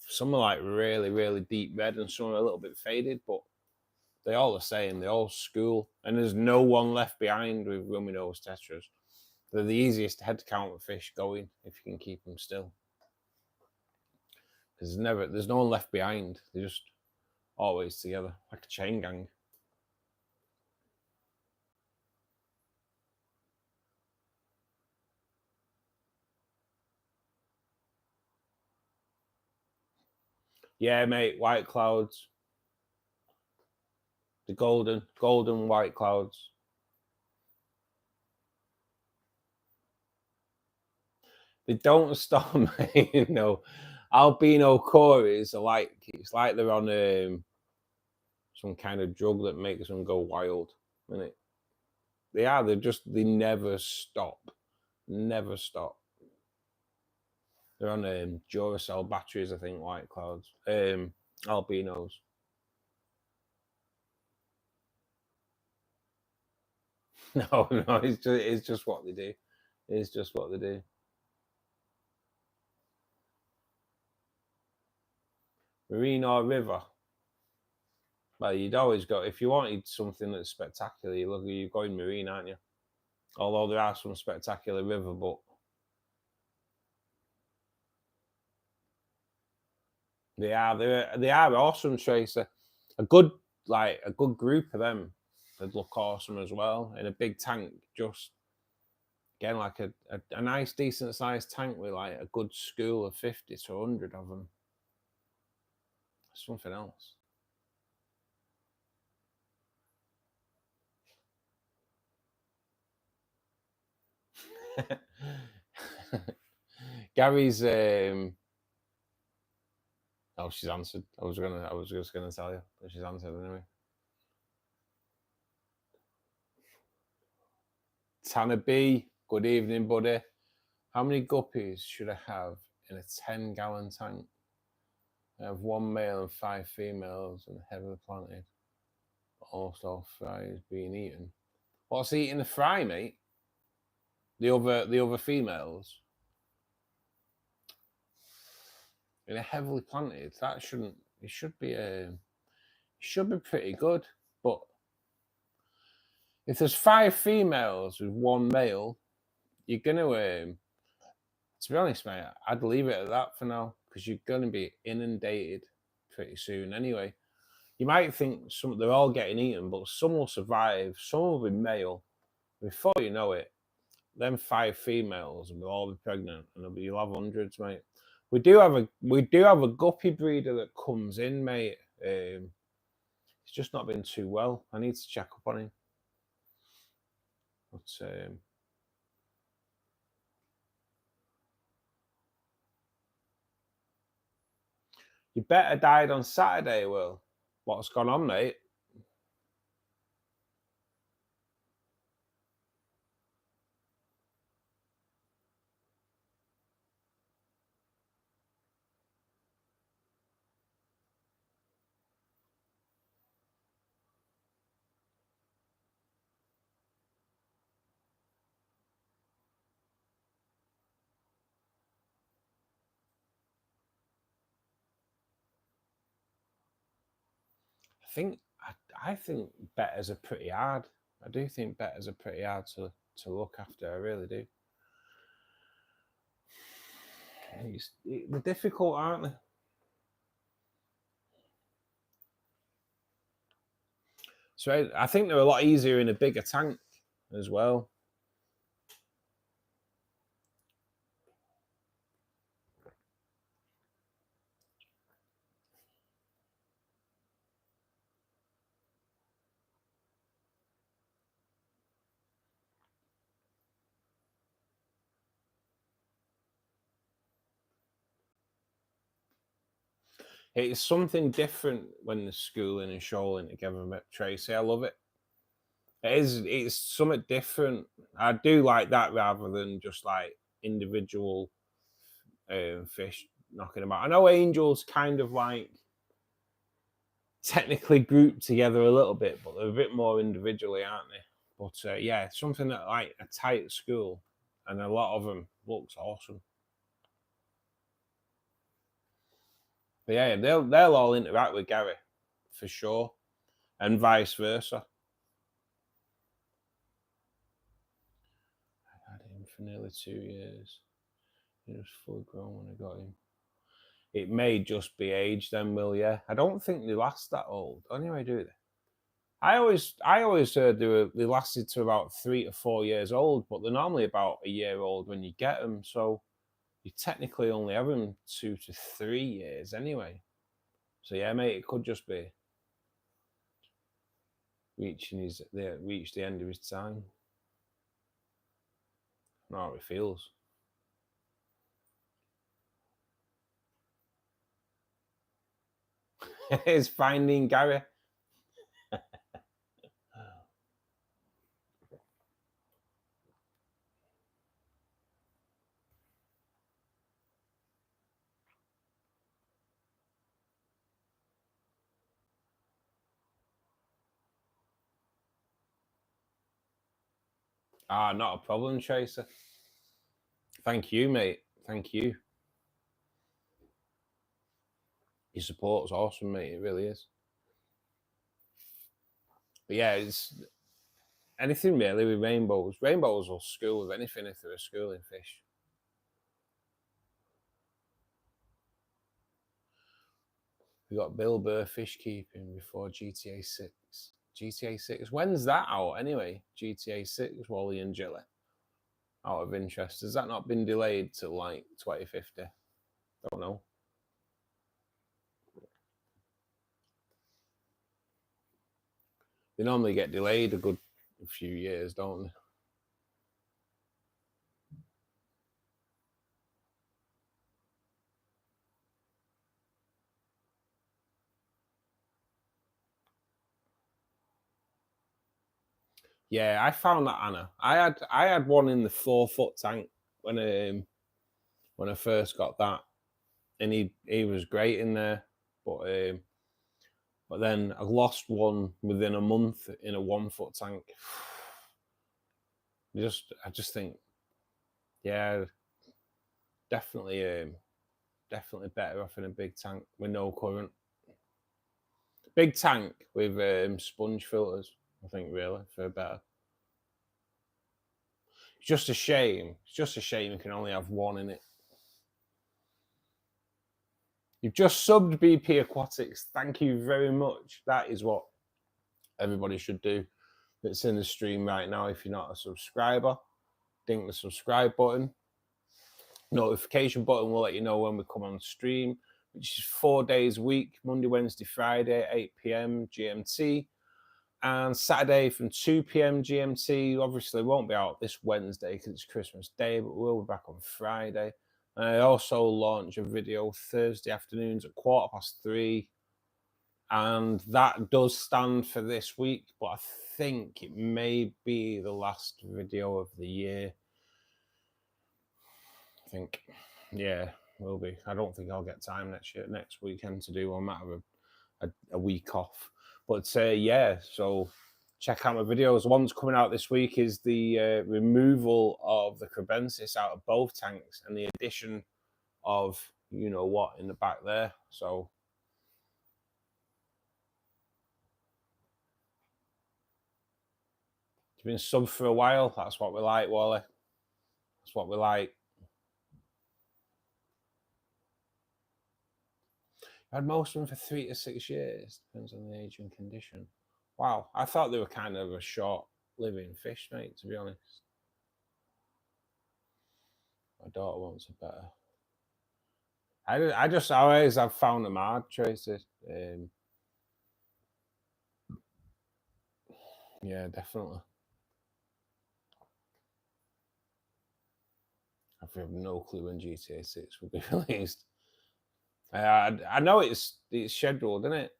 A: Some are like really, really deep red, and some are a little bit faded, but they're all the same. They all school, and there's no one left behind with rummy nose tetras. They're the easiest head count fish going if you can keep them still. There's no one left behind. They're just always together, like a chain gang. Yeah, mate, white clouds. The golden white clouds. They don't stop, mate. You know, albino cories are like it's like they're on some kind of drug that makes them go wild. Isn't it? They are. They never stop. Never stop. They're on Duracell batteries, I think. White clouds, albinos. No, no, it's just what they do. It's just what they do. Marine or river. Well, you'd always go if you wanted something that's spectacular. You're going marine, aren't you? Although there are some spectacular river, but they are awesome, Tracer. A good group of them would look awesome as well in a big tank. Just again like a nice decent sized tank with like a good school of 50 to 100 of them. Something else. Gary's oh, she's answered. I was just gonna tell you, but she's answered anyway. Tanner B, good evening, buddy. How many guppies should I have in a 10-gallon tank? I have 1 male and 5 females and heavily planted. Also, fries being eaten. What's eating the fry, mate? The other females. in a heavily planted, that shouldn't. It should be pretty good. But if there's 5 females with 1 male, you're gonna to be honest, mate, I'd leave it at that for now, because you're gonna be inundated pretty soon anyway. You might think they're all getting eaten, but some will survive. Some will be male. Before you know it, them 5 females will all be pregnant, and you'll have hundreds, mate. We do have a guppy breeder that comes in, mate. It's just not been too well. I need to check up on him. But your Betta died on Saturday, Will. What's gone on, mate? I think Bettas are pretty hard. I do think Bettas are pretty hard to look after. I really do. They're difficult, aren't they? So I think they're a lot easier in a bigger tank as well. It's something different when they're schooling and shoaling together, Tracy. I love it. It's something different. I do like that rather than just like individual fish knocking about. I know angels kind of like technically grouped together a little bit, but they're a bit more individually, aren't they? But yeah, something that like a tight school, and a lot of them looks awesome. But yeah, they'll all interact with Gary for sure, and vice versa. I had him for nearly 2 years. He was full grown when I got him. It may just be age then, Will. Yeah, I don't think they last that old. Anyway, do they? I always heard they lasted to about 3 to 4 years old, but they're normally about a year old when you get them. So you technically only have them 2 to 3 years anyway. So yeah, mate, it could just be reached the end of his time. Not how it feels. It's Finding Gary. Not a problem, Chaser. Thank you, mate. Thank you. Your support's awesome, mate. It really is. But yeah, it's anything really with rainbows. Rainbows will school with anything if they're a schooling fish. We got Bill Burr Fishkeeping before GTA 6. GTA 6. When's that out anyway? GTA 6, Wally and Jilly. Out of interest. Has that not been delayed to like 2050? Don't know. They normally get delayed a good few years, don't they? Yeah, I found that, Anna. I had one in the 4-foot tank when I first got that, and he was great in there, but then I lost one within a month in a 1-foot tank. I just think, yeah, definitely definitely better off in a big tank with no current. Big tank with sponge filters, I think, really, for better. It's just a shame. It's just a shame you can only have one in it. You've just subbed BP Aquatics. Thank you very much. That is what everybody should do that's in the stream right now. If you're not a subscriber, ding the subscribe button. Notification button will let you know when we come on stream, which is 4 days a week, Monday, Wednesday, Friday, 8 p.m. GMT. And Saturday from 2 p.m. GMT. Obviously, won't be out this Wednesday because it's Christmas Day, but we'll be back on Friday. And I also launch a video Thursday afternoons at 3:15. And that does stand for this week, but I think it may be the last video of the year. I think, yeah, will be. I don't think I'll get time next weekend to do one matter of a week off. But yeah, so check out my videos. One's coming out this week is the removal of the crebensis out of both tanks and the addition of you know what in the back there. So it's been sub for a while. That's what we like, Wally. That's what we like. I had most of them for 3 to 6 years. Depends on the age and condition. Wow, I thought they were kind of a short-living fish, mate, to be honest. My daughter wants a better. I always have found them hard, Tracy. Yeah, definitely. I have no clue when GTA 6 will be released. I know it's scheduled, isn't it?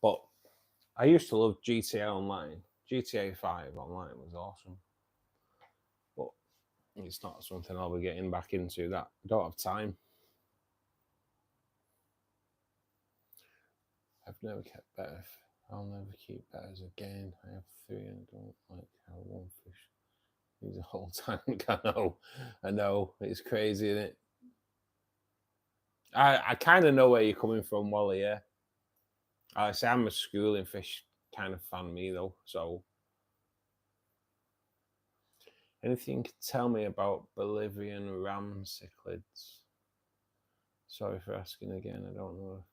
A: But I used to love GTA Online. GTA 5 Online was awesome. But it's not something I'll be getting back into. That I don't have time. I've never kept better. I'll never keep betters again. I have 3 and don't like how one fish needs a whole tank. I know. It's crazy, isn't it? I kind of know where you're coming from, Wally, yeah. I say I'm a schooling fish kind of fan, me, though. So, anything you can tell me about Bolivian ram cichlids? Sorry for asking again. I don't know.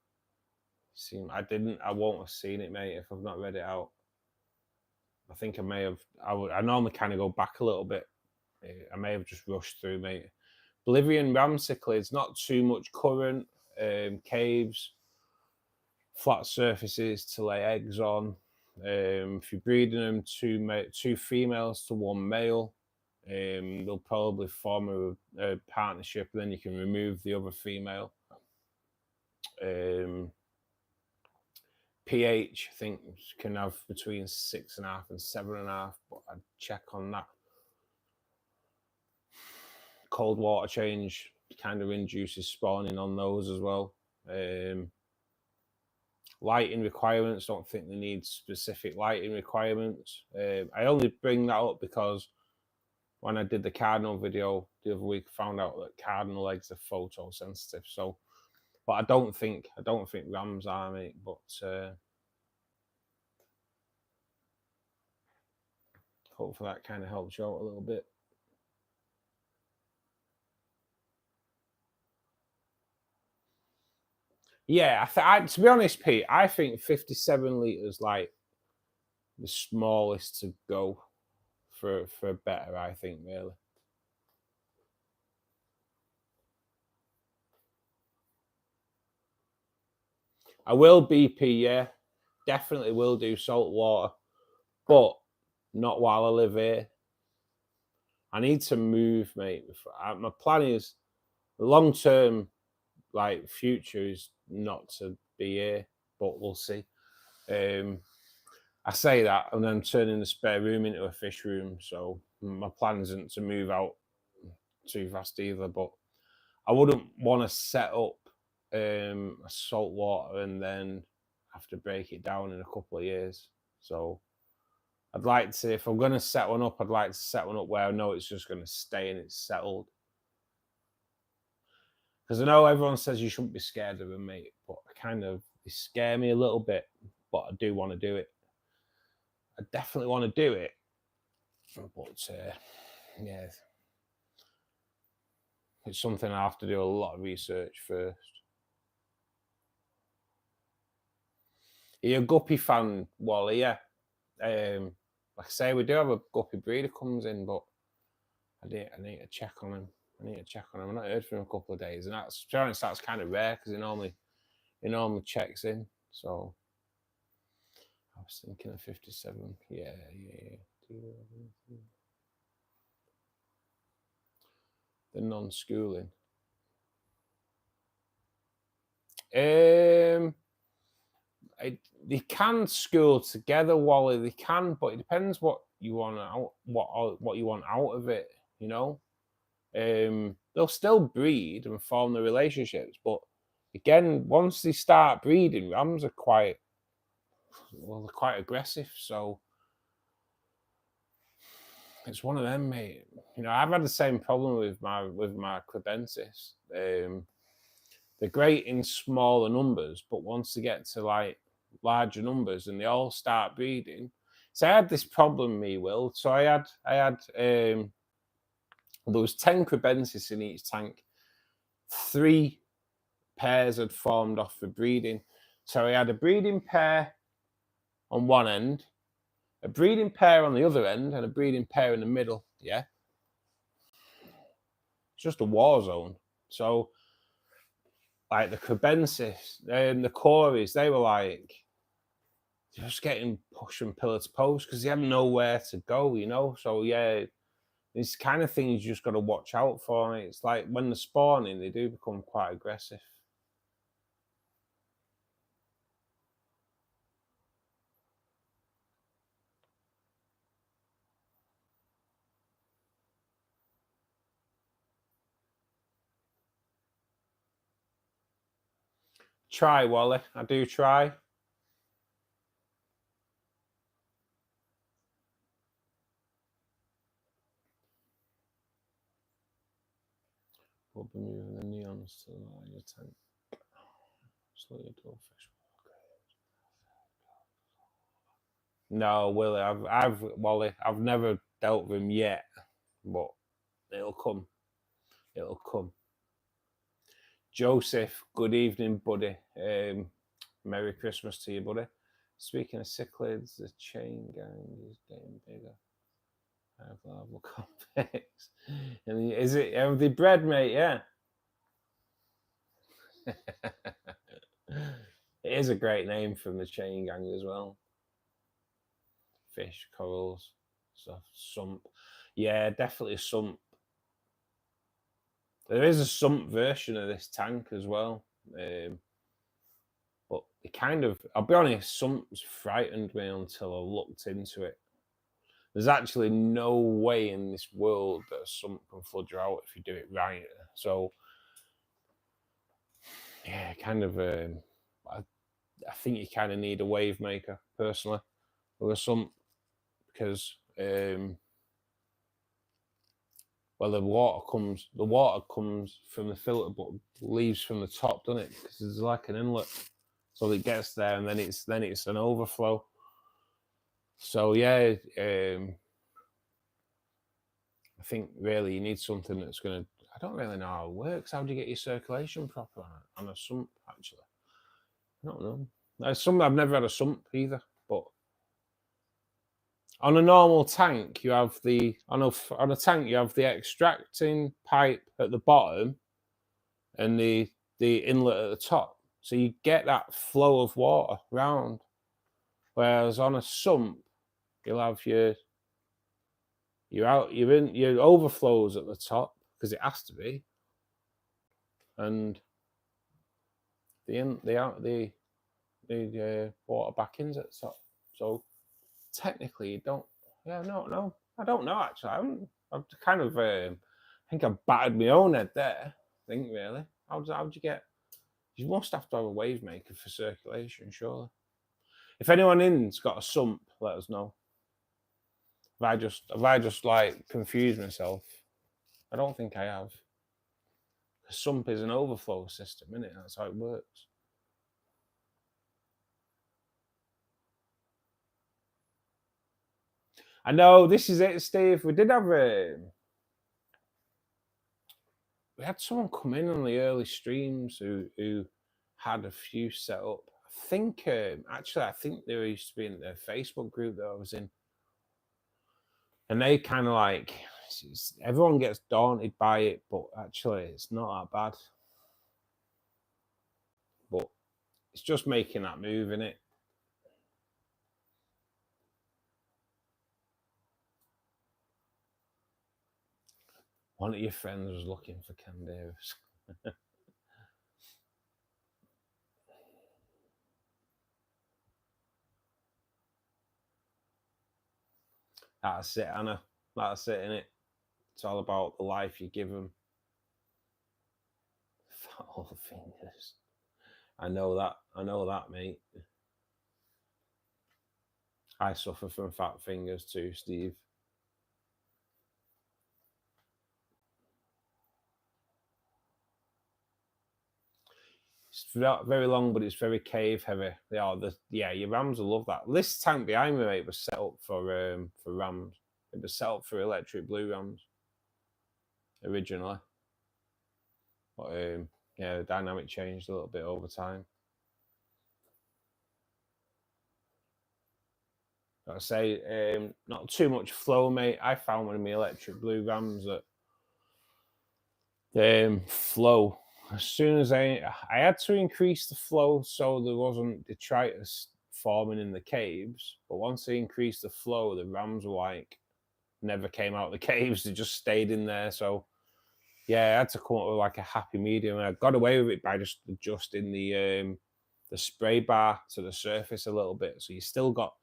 A: I won't have seen it, mate, if I've not read it out. I think I may have. I normally kind of go back a little bit. I may have just rushed through, mate. Bolivian ram cichlids, not too much current, caves, flat surfaces to lay eggs on. If you're breeding them, two females to one male, they'll probably form a partnership, and then you can remove the other female. pH, I think, can have between 6.5 and 7.5, but I'd check on that. Cold water change kind of induces spawning on those as well. Lighting requirements, don't think they need specific lighting requirements. I only bring that up because when I did the cardinal video the other week, I found out that cardinal eggs are photosensitive. So, but I don't think rams are, mate. But hopefully that kind of helps you out a little bit. Yeah, to be honest, Pete, I think 57 litres like the smallest to go for Betta, I think, really. I will BP, yeah. Definitely will do salt water, but not while I live here. I need to move, mate. My plan is long term, like future is not to be here, but we'll see. I say that, and then turning the spare room into a fish room. So my plan isn't to move out too fast either. But I wouldn't want to set up a salt water and then have to break it down in a couple of years. So I'd like to, if I'm going to set one up, I'd like to set one up where I know it's just going to stay and it's settled. Because I know everyone says you shouldn't be scared of them, mate, but they scare me a little bit, but I do want to do it. I definitely want to do it, but yeah, it's something I have to do a lot of research first. Are you a guppy fan, Wally? Yeah. Like I say, we do have a guppy breeder comes in, but I need to check on him. I've not heard from him a couple of days, and that's, to be honest, that's kind of rare because he normally checks in. So I was thinking of 57. Yeah. The non-schooling. They can school together, Wally. They can, but it depends what you want out, what you want out of it. You know, they'll still breed and form the relationships, but again, once they start breeding, rams are quite aggressive. So it's one of them, mate. You know, I've had the same problem with my crebensis. They're great in smaller numbers, but once they get to like larger numbers and they all start breeding. So I had this problem, Will. So I had there was 10 crebensis in each tank. 3 pairs had formed off for breeding. So I had a breeding pair on one end, a breeding pair on the other end, and a breeding pair in the middle. Yeah. It's just a war zone. So like the crebensis and the cories, they were like just getting pushed from pillar to post because they had nowhere to go, you know. So yeah, these kind of things you just got to watch out for. It's like when they're spawning, they do become quite aggressive. Try, Wally. I do try. We'll be moving the neons to the larger tank. Slowly dwarfish. No, Willie, Wally, I've never dealt with him yet, but it'll come. It'll come. Joseph, good evening, buddy. Merry Christmas to you, buddy. Speaking of cichlids, the chain gang is getting bigger. Larval convex. And is it? Have they bred, mate? Yeah. It is a great name from the chain gang as well. Fish, corals, stuff. Sump. Yeah, definitely a sump. There is a sump version of this tank as well. But it kind of, I'll be honest, Sump's frightened me until I looked into it. There's actually no way in this world that a sump can flood you out if you do it right. So, yeah, kind of, I think you kind of need a wave maker, personally, with a sump, because, well, the water comes from the filter, but leaves from the top, doesn't it? Because there's like an inlet. So it gets there, and then it's an overflow. So yeah, I think really you need something that's going to. I don't really know how it works. How do you get your circulation proper on a sump? Actually, I don't know. I've never had a sump either, but on a normal tank, you have on a tank you have the extracting pipe at the bottom, and the inlet at the top. So you get that flow of water round. Whereas on a sump, you'll have your overflows at the top because it has to be, and the water backings at the top. So technically, you don't. Yeah, no, I don't know actually. I've kind of I think I battered my own head there. I think really. How'd you get? You must have to have a wave maker for circulation, surely. If anyone in's got a sump, let us know. Have I just like confused myself? I don't think I have. Sump is an overflow system, isn't it? That's how it works. I know, this is it, Steve. We did have we had someone come in on the early streams who had a few set up. I think actually I think they used to be in the Facebook group that I was in, and they kind of like, everyone gets daunted by it, but actually it's not that bad. But it's just making that move, innit? One of your friends was looking for Candaris. That's it, Anna. That's it, innit? It's all about the life you give them. Fat old fingers. I know that, mate. I suffer from fat fingers too, Steve. It's not very long, but it's very cave heavy. Yeah, your rams will love that. This tank behind me, mate, was set up for rams. It was set up for electric blue rams originally, but yeah, the dynamic changed a little bit over time. Like I say, not too much flow, mate. I found one of my electric blue rams that flow. As soon as I had to increase the flow so there wasn't detritus forming in the caves, but once they increased the flow, the rams were like never came out of the caves; they just stayed in there. So yeah, I had to come up with like a happy medium, and I got away with it by just adjusting the spray bar to the surface a little bit. So you still got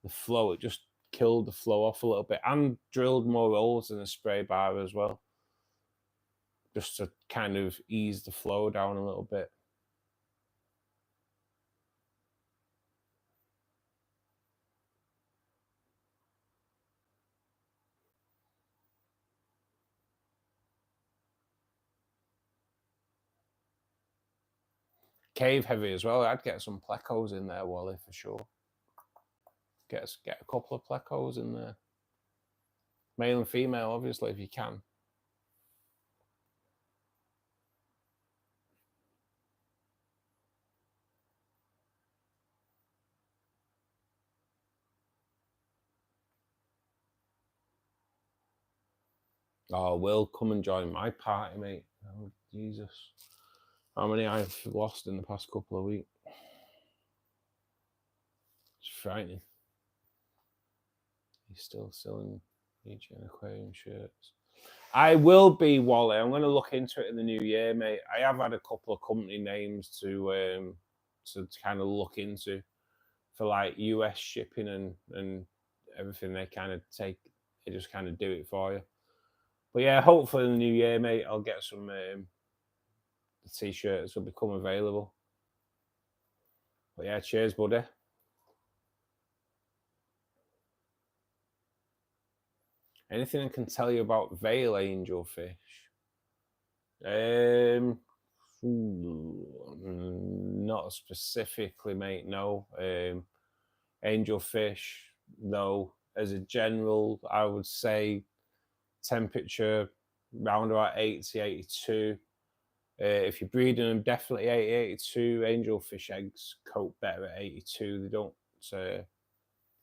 A: the flow; it just killed the flow off a little bit, and drilled more holes in the spray bar as well, just to kind of ease the flow down a little bit. Cave heavy as well. I'd get some plecos in there, Wally, for sure. Get a couple of plecos in there. Male and female, obviously, if you can. Oh, Will, come and join my party, mate. Oh, Jesus. How many I've lost in the past couple of weeks. It's frightening. He's still selling BGN Aquarium shirts. I will be, Wally. I'm going to look into it in the new year, mate. I have had a couple of company names to kind of look into for like US shipping and everything. They kind of they just kind of do it for you. But yeah, hopefully in the new year, mate, I'll get some the t-shirts will become available. But yeah, cheers, buddy. Anything I can tell you about veil angelfish? Not specifically, mate. No. Angelfish, no. As a general, I would say temperature around about 80, 82. If you're breeding them, definitely 80, 82. Angelfish eggs coat better at 82. They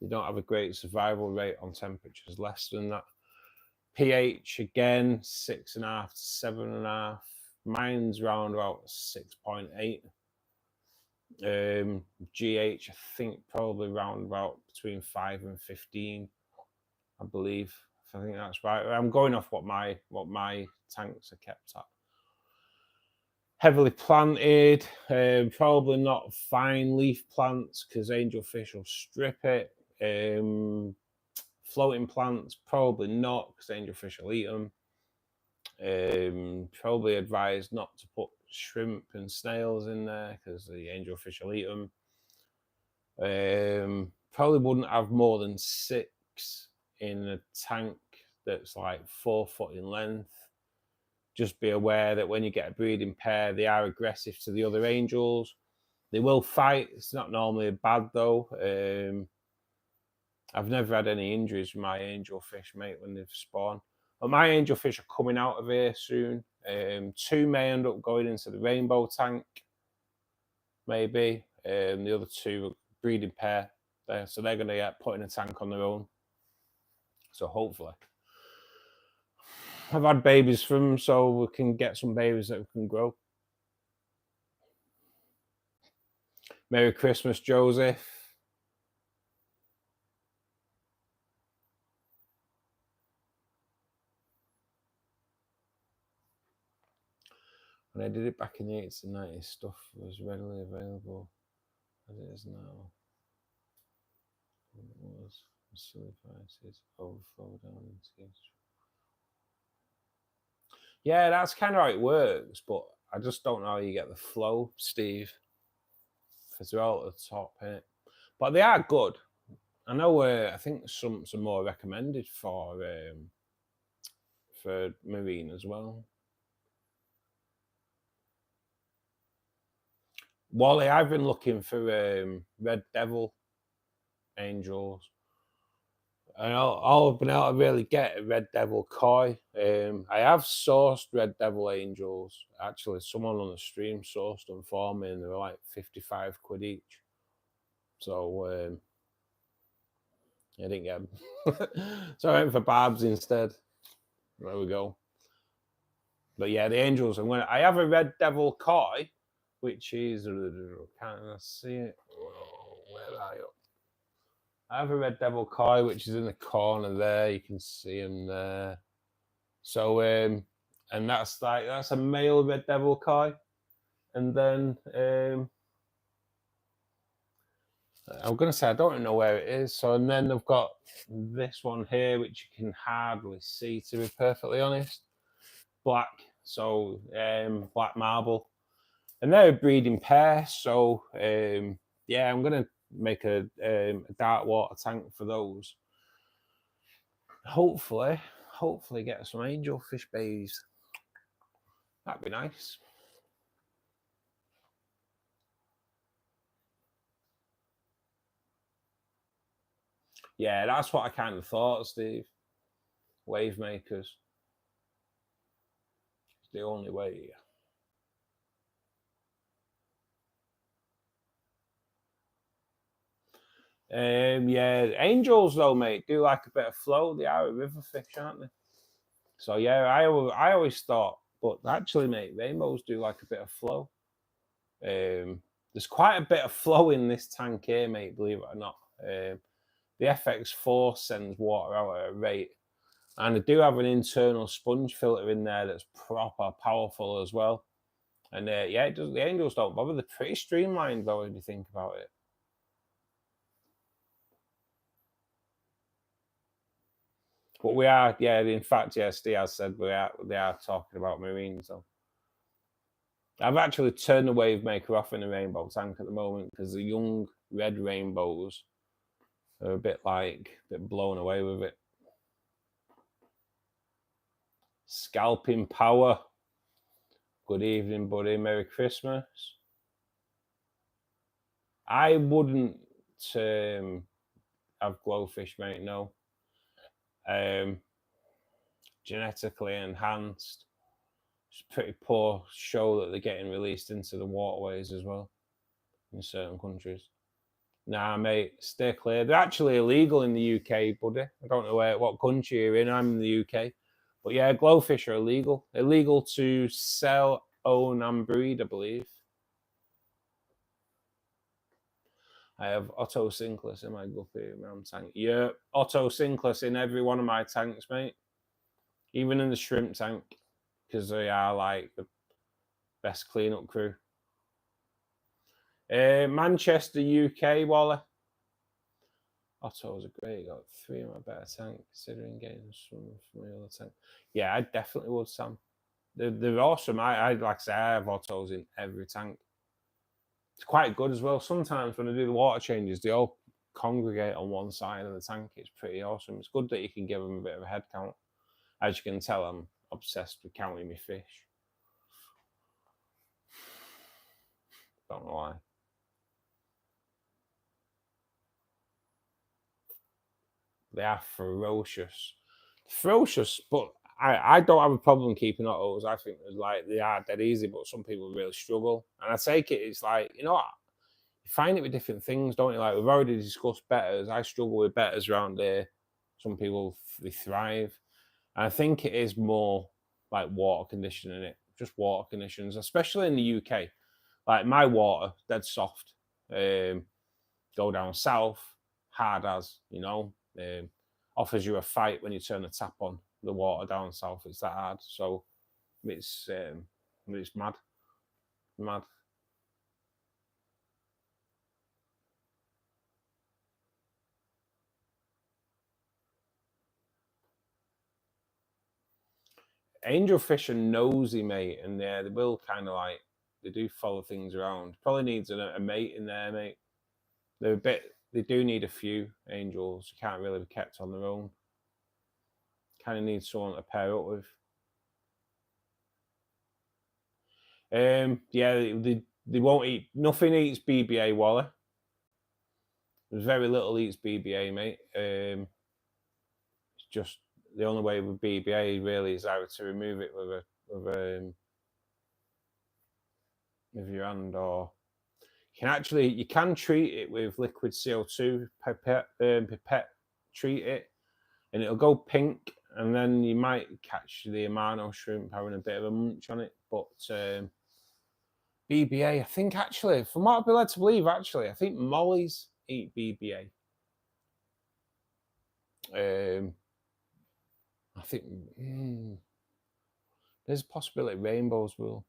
A: don't have a great survival rate on temperatures less than that. pH again 6.5 to 7.5. Mine's round about 6.8. GH I think probably round about between 5 and 15. I believe. I think that's right. I'm going off what my tanks are kept at. Heavily planted, probably not fine leaf plants because angelfish will strip it. Floating plants, probably not because angelfish will eat them. Probably advised not to put shrimp and snails in there because the angelfish will eat them. Probably wouldn't have more than 6 in a tank that's like 4 foot in length. Just be aware that when you get a breeding pair, they are aggressive to the other angels. They will fight. It's not normally bad though. I've never had any injuries with my angelfish, mate, when they've spawned. But my angelfish are coming out of here soon. 2 may end up going into the rainbow tank, maybe. The other 2 are breeding pair there, so they're going to get put in a tank on their own. So hopefully. I've had babies from them, so we can get some babies that can grow. Merry Christmas, Joseph. When I did it back in the 80s and 90s, stuff was readily available as it is now. It was silly prices, overflow down into. Yeah, that's kind of how it works, but I just don't know how you get the flow, Steve, because they're all at the top, innit? But they are good. I know. I think some more recommended for marine as well. Wally, I've been looking for red devil angels. And all I've been able to really get a red devil koi. I have sourced red devil angels. Actually, someone on the stream sourced them for me, and they were like 55 quid each. So I didn't get them. So I went for barbs instead. There we go. But yeah, the angels. I have a red devil koi, which is, can't I see it? Where are you? I have a red devil koi, which is in the corner there. You can see him there. So, and that's a male red devil koi. And then I'm going to say I don't know where it is. So, and then I've got this one here, which you can hardly see, to be perfectly honest. Black, so black marble. And they're a breeding pair. So, yeah, I'm going to make a dark water tank for those. Hopefully get some angelfish babies. That'd be nice. Yeah, that's what I kind of thought, Steve. Wave makers. It's the only way. Yeah, angels though, mate, do like a bit of flow. They are a river fish, aren't they? So yeah, I always thought, but actually, mate, rainbows do like a bit of flow. There's quite a bit of flow in this tank here, mate, believe it or not. The FX4 sends water out at a rate, and I do have an internal sponge filter in there that's proper powerful as well. And yeah, the angels don't bother. They're pretty streamlined though, when you think about it. But we are, yeah, in fact, yes, Diaz said they are talking about marine. So I've actually turned the wave maker off in the rainbow tank at the moment because the young red rainbows are a bit blown away with it. Scalping power. Good evening, buddy. Merry Christmas. I wouldn't have glowfish, mate, no. Genetically enhanced. It's pretty poor show that they're getting released into the waterways as well in certain countries. Nah, mate, stay clear. They're actually illegal in the UK, buddy. I don't know what country you're in. I'm in the UK. But yeah, glowfish are illegal. Illegal to sell, own, and breed, I believe. I have autosynclus in my guppy round tank. Yeah, autosynclus in every one of my tanks, mate. Even in the shrimp tank, because they are like the best cleanup crew. Manchester, UK, Wally. Ottos are great. Got 3 in my better tank, considering getting some from the other tank. Yeah, I definitely would, Sam. They're awesome. I like I say, I have Ottos in every tank. It's quite good as well. Sometimes when I do the water changes, they all congregate on one side of the tank. It's pretty awesome. It's good that you can give them a bit of a head count. As you can tell, I'm obsessed with counting my fish. Don't know why. They are ferocious. Ferocious, but I don't have a problem keeping otters. I think like they are dead easy, but some people really struggle. And I take it, it's like, you know what? You find it with different things, don't you? Like we've already discussed bettas. I struggle with bettas around here. Some people, they thrive. And I think it is more like water conditioning it, just water conditions, especially in the UK. Like my water, dead soft. Go down south, hard as, you know. Offers you a fight when you turn the tap on. The water down south, it's that hard. So it's mad. Mad. Angelfish are nosy, mate, and yeah, they will kind of like, they do follow things around. Probably needs a mate in there, mate. They're a bit, they do need a few angels. You can't really be kept on their own. Kind of need someone to pair up with. Yeah, they won't eat. Nothing eats BBA, Wally. There's very little eats BBA, mate. It's just the only way with BBA really is either to remove it with your hand, or you can treat it with liquid CO2 pipette treat it, and it'll go pink, and then you might catch the Amano shrimp having a bit of a munch on it. But BBA, I think actually, from what I've been led to believe, actually, I think mollies eat BBA. I think there's a possibility rainbows will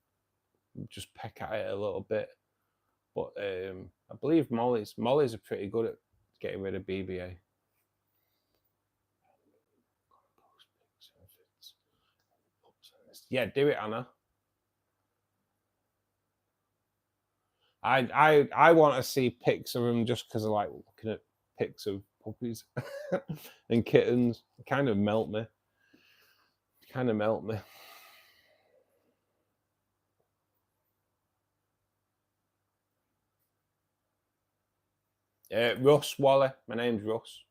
A: just peck at it a little bit, but I believe mollies are pretty good at getting rid of BBA. Yeah, do it, Anna. I want to see pics of them just because I like looking at pics of puppies and kittens. It kind of melt me. Russ Wally. My name's Russ.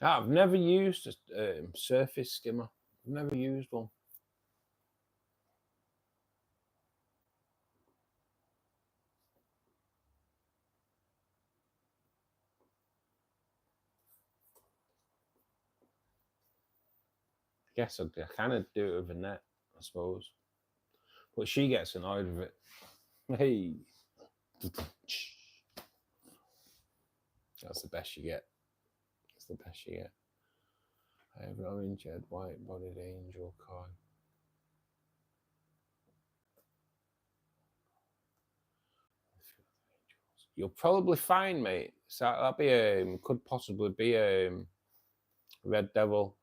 A: I've never used a surface skimmer. I've never used one. I guess I kind of do it with a net, I suppose. But she gets annoyed with it. Hey. That's the best you get. That's the best you get. I have an orange-head, white-bodied angel koi. You'll probably find, mate. So that'll be could possibly be red devil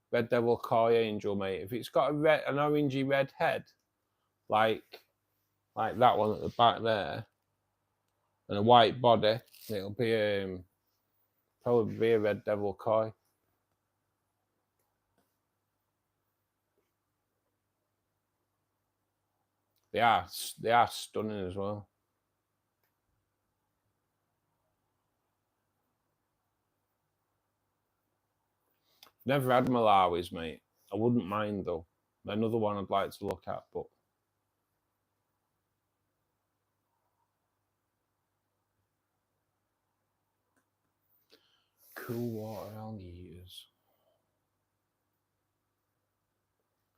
A: koi angel, mate. If it's got an orangey red head, like that one at the back there, and a white body, it'll be probably be a red devil koi. They are stunning as well. Never had Malawis, mate. I wouldn't mind though. Another one I'd like to look at, but cool water algae eaters.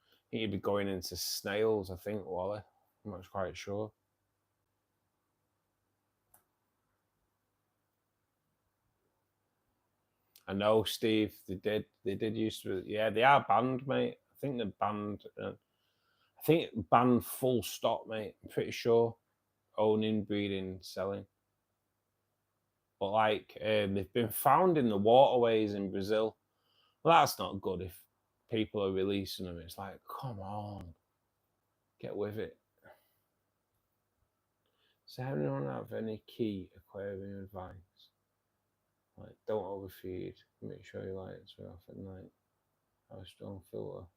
A: I think you'd be going into snails, I think, Wally. I'm not quite sure. I know, Steve. They did used to. Yeah, they are banned, mate. I think they're banned. I think it banned full stop, mate. I'm pretty sure. Owning, breeding, selling. But like, they've been found in the waterways in Brazil. Well, that's not good if people are releasing them. It's like, come on, get with it. Does anyone have any key aquarium advice? Like, don't overfeed. Make sure your lights are off at night. Have a strong filter.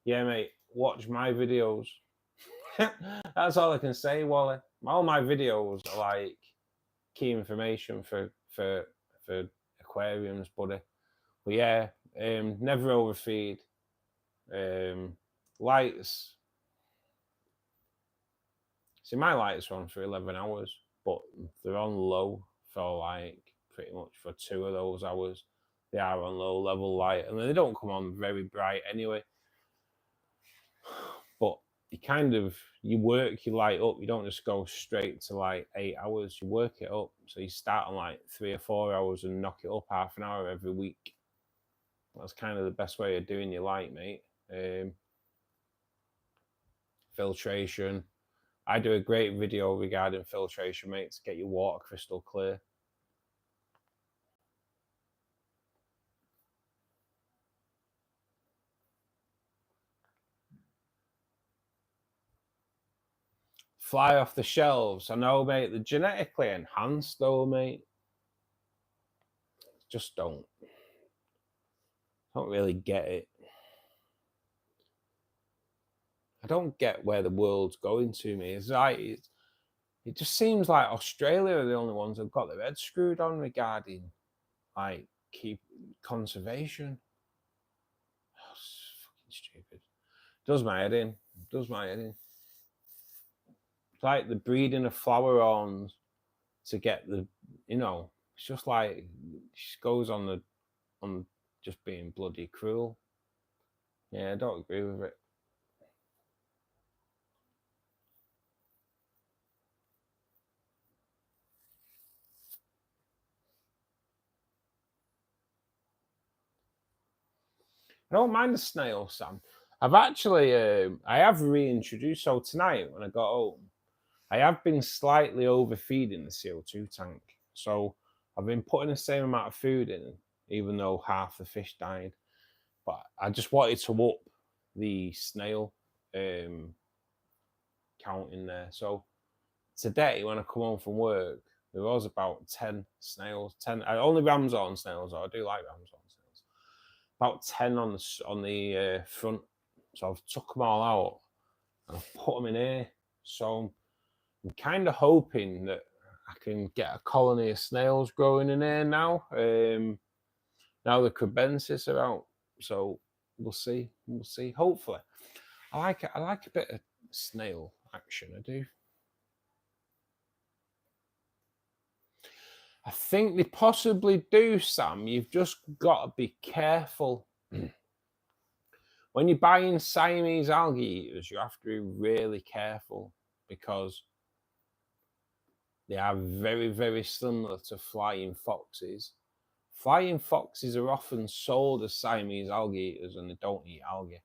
A: Yeah, mate. Watch my videos. That's all I can say, Wally. All my videos are like key information for aquariums, buddy. But yeah, never overfeed. Lights. See, my lights are on for 11 hours, but they're on low for like pretty much for 2 of those hours. They are on low level light, and they don't come on very bright anyway. But you work your light up. You don't just go straight to like 8 hours. You work it up. So you start on like 3 or 4 hours and knock it up half an hour every week. That's kind of the best way of doing your light, mate. Filtration. I do a great video regarding filtration, mate, to get your water crystal clear. Fly off the shelves. I know, mate. They're genetically enhanced, though, mate. Just don't really get it. I don't get where the world's going to, me. It's like it just seems like Australia are the only ones that've got their heads screwed on regarding like keep conservation. Oh, it's fucking stupid. Does my head in. Does my head in. It's like the breeding of flower horns to get the, it's just like it just goes on just being bloody cruel. Yeah, I don't agree with it. I don't mind the snail, Sam. I've actually, I have reintroduced. So tonight when I got home, I have been slightly overfeeding the CO2 tank. So I've been putting the same amount of food in, even though half the fish died. But I just wanted to up the snail count in there. So today, when I come home from work, there was about 10 snails. 10. I only Ramshorn snails. I do like Ramshorn snails. About 10 on the front. So I've took them all out and I've put them in here. So I'm kind of hoping that I can get a colony of snails growing in here now. Now the crebensis are out, so we'll see. We'll see. Hopefully, I like it. I like a bit of snail action. I do. I think they possibly do, Sam. You've just got to be careful. When you're buying Siamese algae eaters, you have to be really careful because they are very, very similar to flying foxes. Flying foxes are often sold as Siamese algae eaters and they don't eat algae.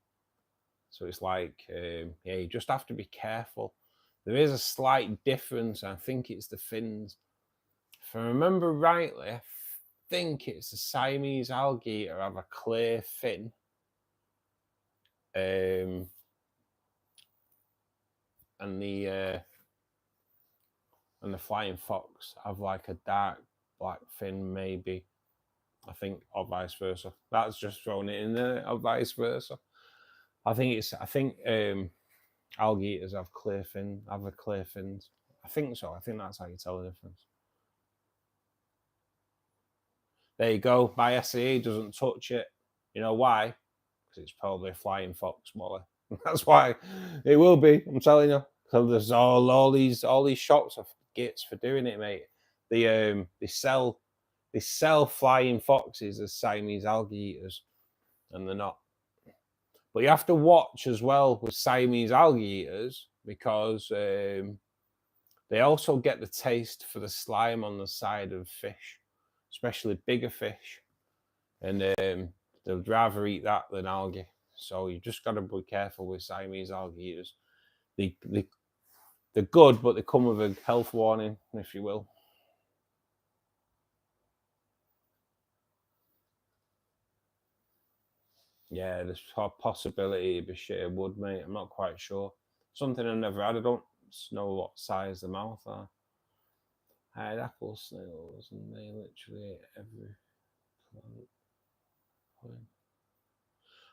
A: So it's like, yeah, you just have to be careful. There is a slight difference. I think it's the fins. If I remember rightly, I think it's the Siamese algae eater have a clear fin. And the flying fox have like a dark black fin, maybe. I think, or vice versa. That's just thrown it in there, or vice versa. I think algae eaters have clear fins. I think so. I think that's how you tell the difference. There you go. My SAE doesn't touch it. You know why? Because it's probably a flying fox, Molly. That's why it will be. I'm telling you. So there's all these shops of gits for doing it, mate. They sell flying foxes as Siamese algae eaters, and they're not. But you have to watch as well with Siamese algae eaters because they also get the taste for the slime on the side of fish, especially bigger fish, and they'd rather eat that than algae. So you just got to be careful with Siamese algae eaters. They're good, but they come with a health warning, if you will. Yeah, there's a possibility it'd be shit wood, mate. I'm not quite sure. Something I've never had. I don't know what size the mouth are. I had apple snails, and they literally ate every plant.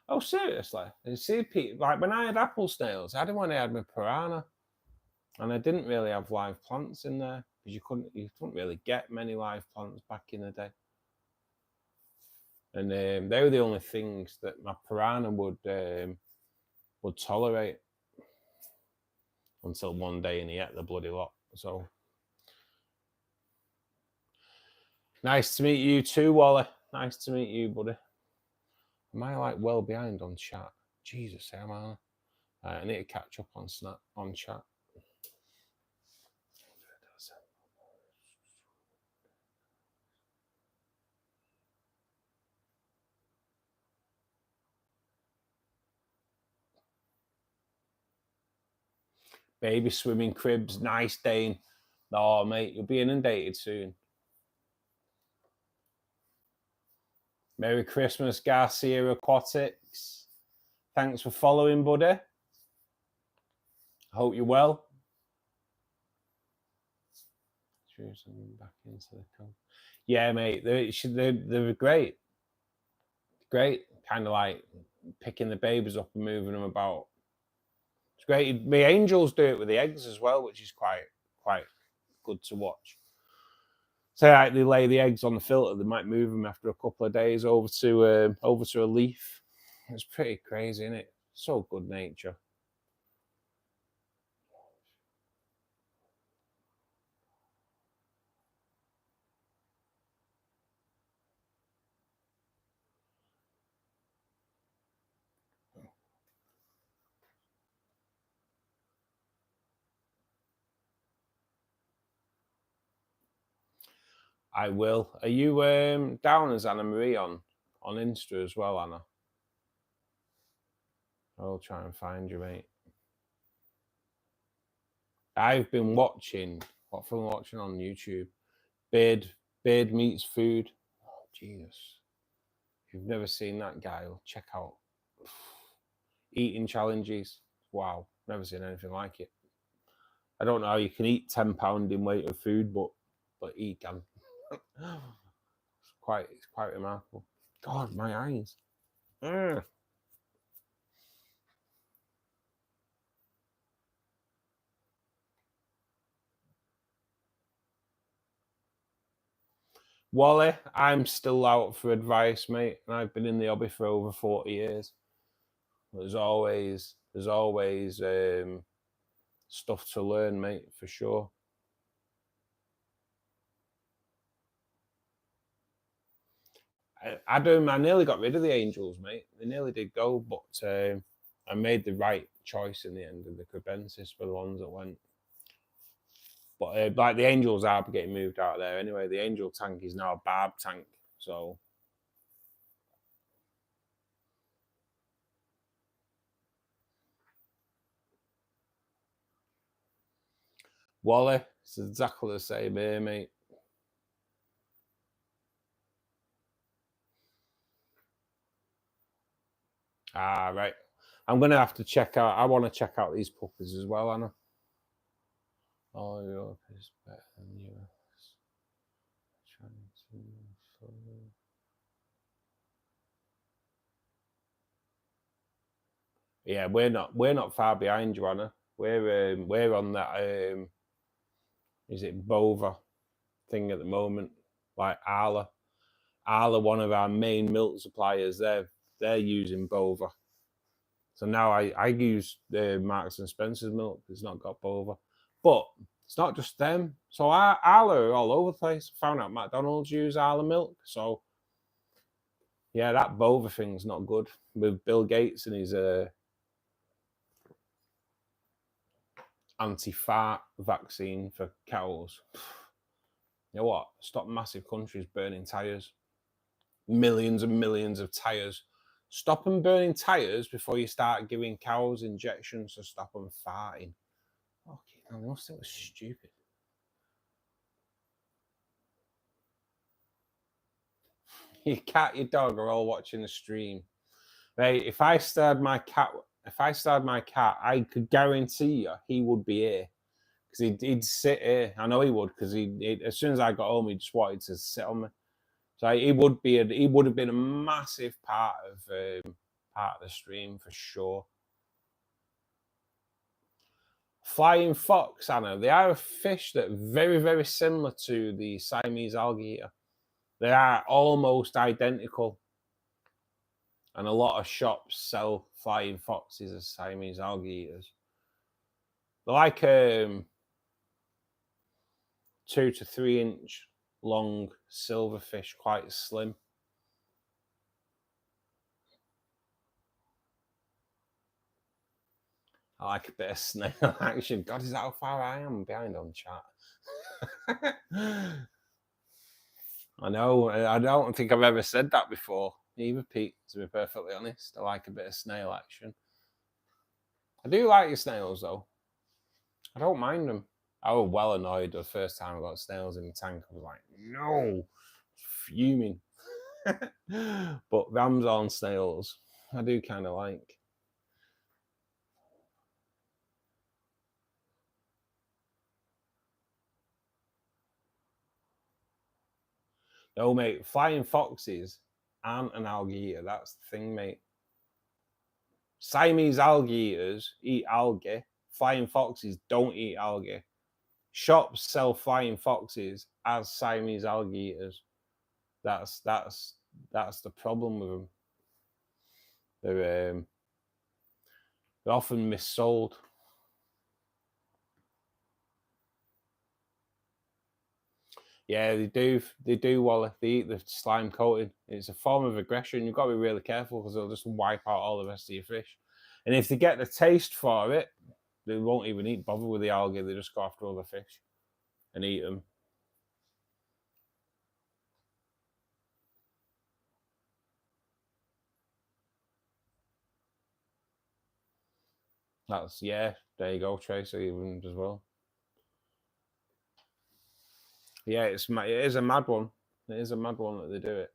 A: Oh, seriously? You see, like when I had apple snails, I had when I had my piranha, and I didn't really have live plants in there because you couldn't really get many live plants back in the day. And they were the only things that my piranha would tolerate until one day, and he ate the bloody lot. So nice to meet you too, Wally. Nice to meet you, buddy. Am I like well behind on chat? Jesus, am I? I need to catch up on chat. Baby swimming cribs, nice, Dane. Oh, mate, you'll be inundated soon. Merry Christmas, Garcia Aquatics. Thanks for following, buddy. Hope you're well. Back into the coat. Yeah, mate, they're great. Great, kind of like picking the babies up and moving them about. It's great. My angels do it with the eggs as well, which is quite good to watch. So like they lay the eggs on the filter, they might move them after a couple of days over to a leaf. It's pretty crazy, isn't it? So good nature. I will. Are you down as Anna Marie on Insta as well, Anna? I'll try and find you, mate. I've been watching what film I'm watching on YouTube. Beard Meets Food. Oh, Jesus. If you've never seen that guy, check out eating challenges. Wow, never seen anything like it. I don't know how you can eat 10 pound in weight of food, but he can. It's quite remarkable. God, my eyes. Wally, I'm still out for advice, mate, and I've been in the hobby for over 40 years. There's always stuff to learn, mate, for sure. I nearly got rid of the angels, mate. They nearly did go, but I made the right choice in the end of the Cubensis for the ones that went. But like the angels are getting moved out of there anyway. The angel tank is now a barb tank, so. Wally, it's exactly the same here, mate. Ah, right. I'm going to have to check out. I want to check out these puppies as well, Anna. Oh, Europe is better than US. Yeah, we're not far behind you, Anna. We're on that. Is it Bova thing at the moment? Like Arla, one of our main milk suppliers. They're using Bova. So now I use Marks and Spencer's milk. It's not got Bova, but it's not just them. So Arla are all over the place. Found out McDonald's use Arla milk. So yeah, that Bova thing's not good. With Bill Gates and his anti-fart vaccine for cows. You know what? Stop massive countries burning tyres. Millions and millions of tyres Stop them burning tyres before you start giving cows injections to stop them farting. Okay, I must think it was stupid. Your cat, your dog are all watching the stream. Right, if I started my cat, I could guarantee you he would be here. Because he'd sit here. I know he would, because as soon as I got home, he just wanted to sit on me. So he would have been a massive part of the stream for sure. Flying fox, Anna. They are a fish that are very, very similar to the Siamese algae eater. They are almost identical. And a lot of shops sell flying foxes as Siamese algae eaters. They're like 2 to 3 inch long silverfish, quite slim. I like a bit of snail action. God, is that how far I am behind on chat? I know. I don't think I've ever said that before either, Pete, to be perfectly honest. I like a bit of snail action. I do like your snails, though. I don't mind them. I was well annoyed the first time I got snails in the tank. I was like, no, fuming. But Ramshorn snails, I do kind of like. No, mate, flying foxes aren't an algae eater. That's the thing, mate. Siamese algae eaters eat algae. Flying foxes don't eat algae. Shops sell flying foxes as Siamese algae eaters. That's the problem with them. They're often missold. Yeah, they do, Wally. They eat the slime coating. It's a form of aggression. You've got to be really careful because they'll just wipe out all the rest of your fish. And if they get the taste for it, they won't even bother with the algae. They just go after other fish and eat them. Yeah, there you go, Tracy, even as well. Yeah, it is a mad one. It is a mad one that they do it.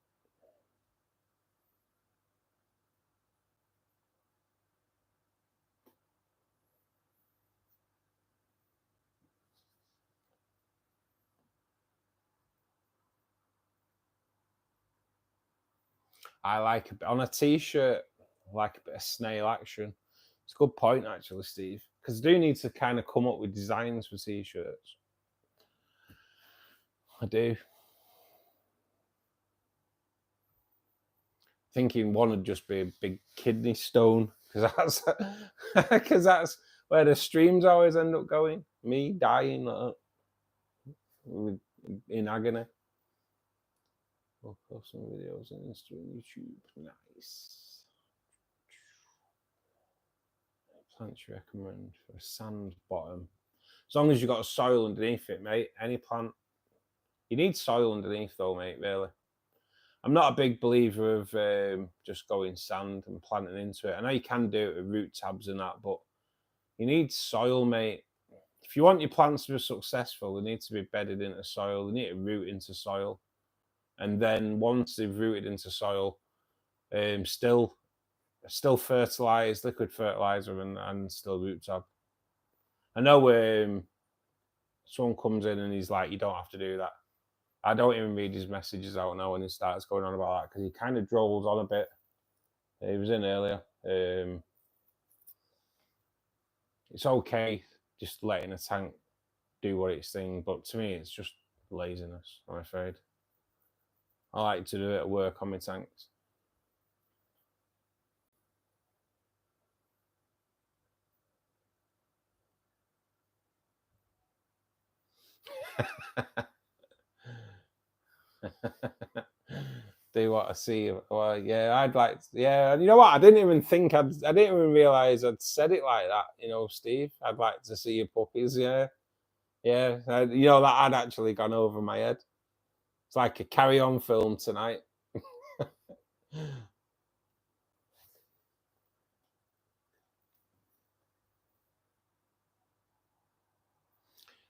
A: I like on a t-shirt, I like a bit of snail action. It's a good point, actually, Steve, because I do need to kind of come up with designs for t-shirts. I do. Thinking one would just be a big kidney stone, because that's where the streams always end up going. Me dying in agony. We'll post some videos on Instagram, YouTube. Nice. Plants you recommend for a sand bottom. As long as you've got soil underneath it, mate. Any plant. You need soil underneath, though, mate, really. I'm not a big believer of just going sand and planting into it. I know you can do it with root tabs and that, but you need soil, mate. If you want your plants to be successful, they need to be bedded into soil. They need to root into soil. And then once they've rooted into soil, still fertilize, liquid fertilizer, and still root tab. I know someone comes in and he's like, you don't have to do that. I don't even read his messages out now when he starts going on about that, because he kind of drolls on a bit. He was in earlier. It's okay just letting a tank do what it's thing, but to me, it's just laziness, I'm afraid. I like to do it at work on my tanks. Do what I see. Well, yeah, I'd like. Yeah, you know what? I didn't even realize I'd said it like that. You know, Steve. I'd like to see your puppies. Yeah, yeah. You know that had actually gone over my head. It's like a Carry On film tonight.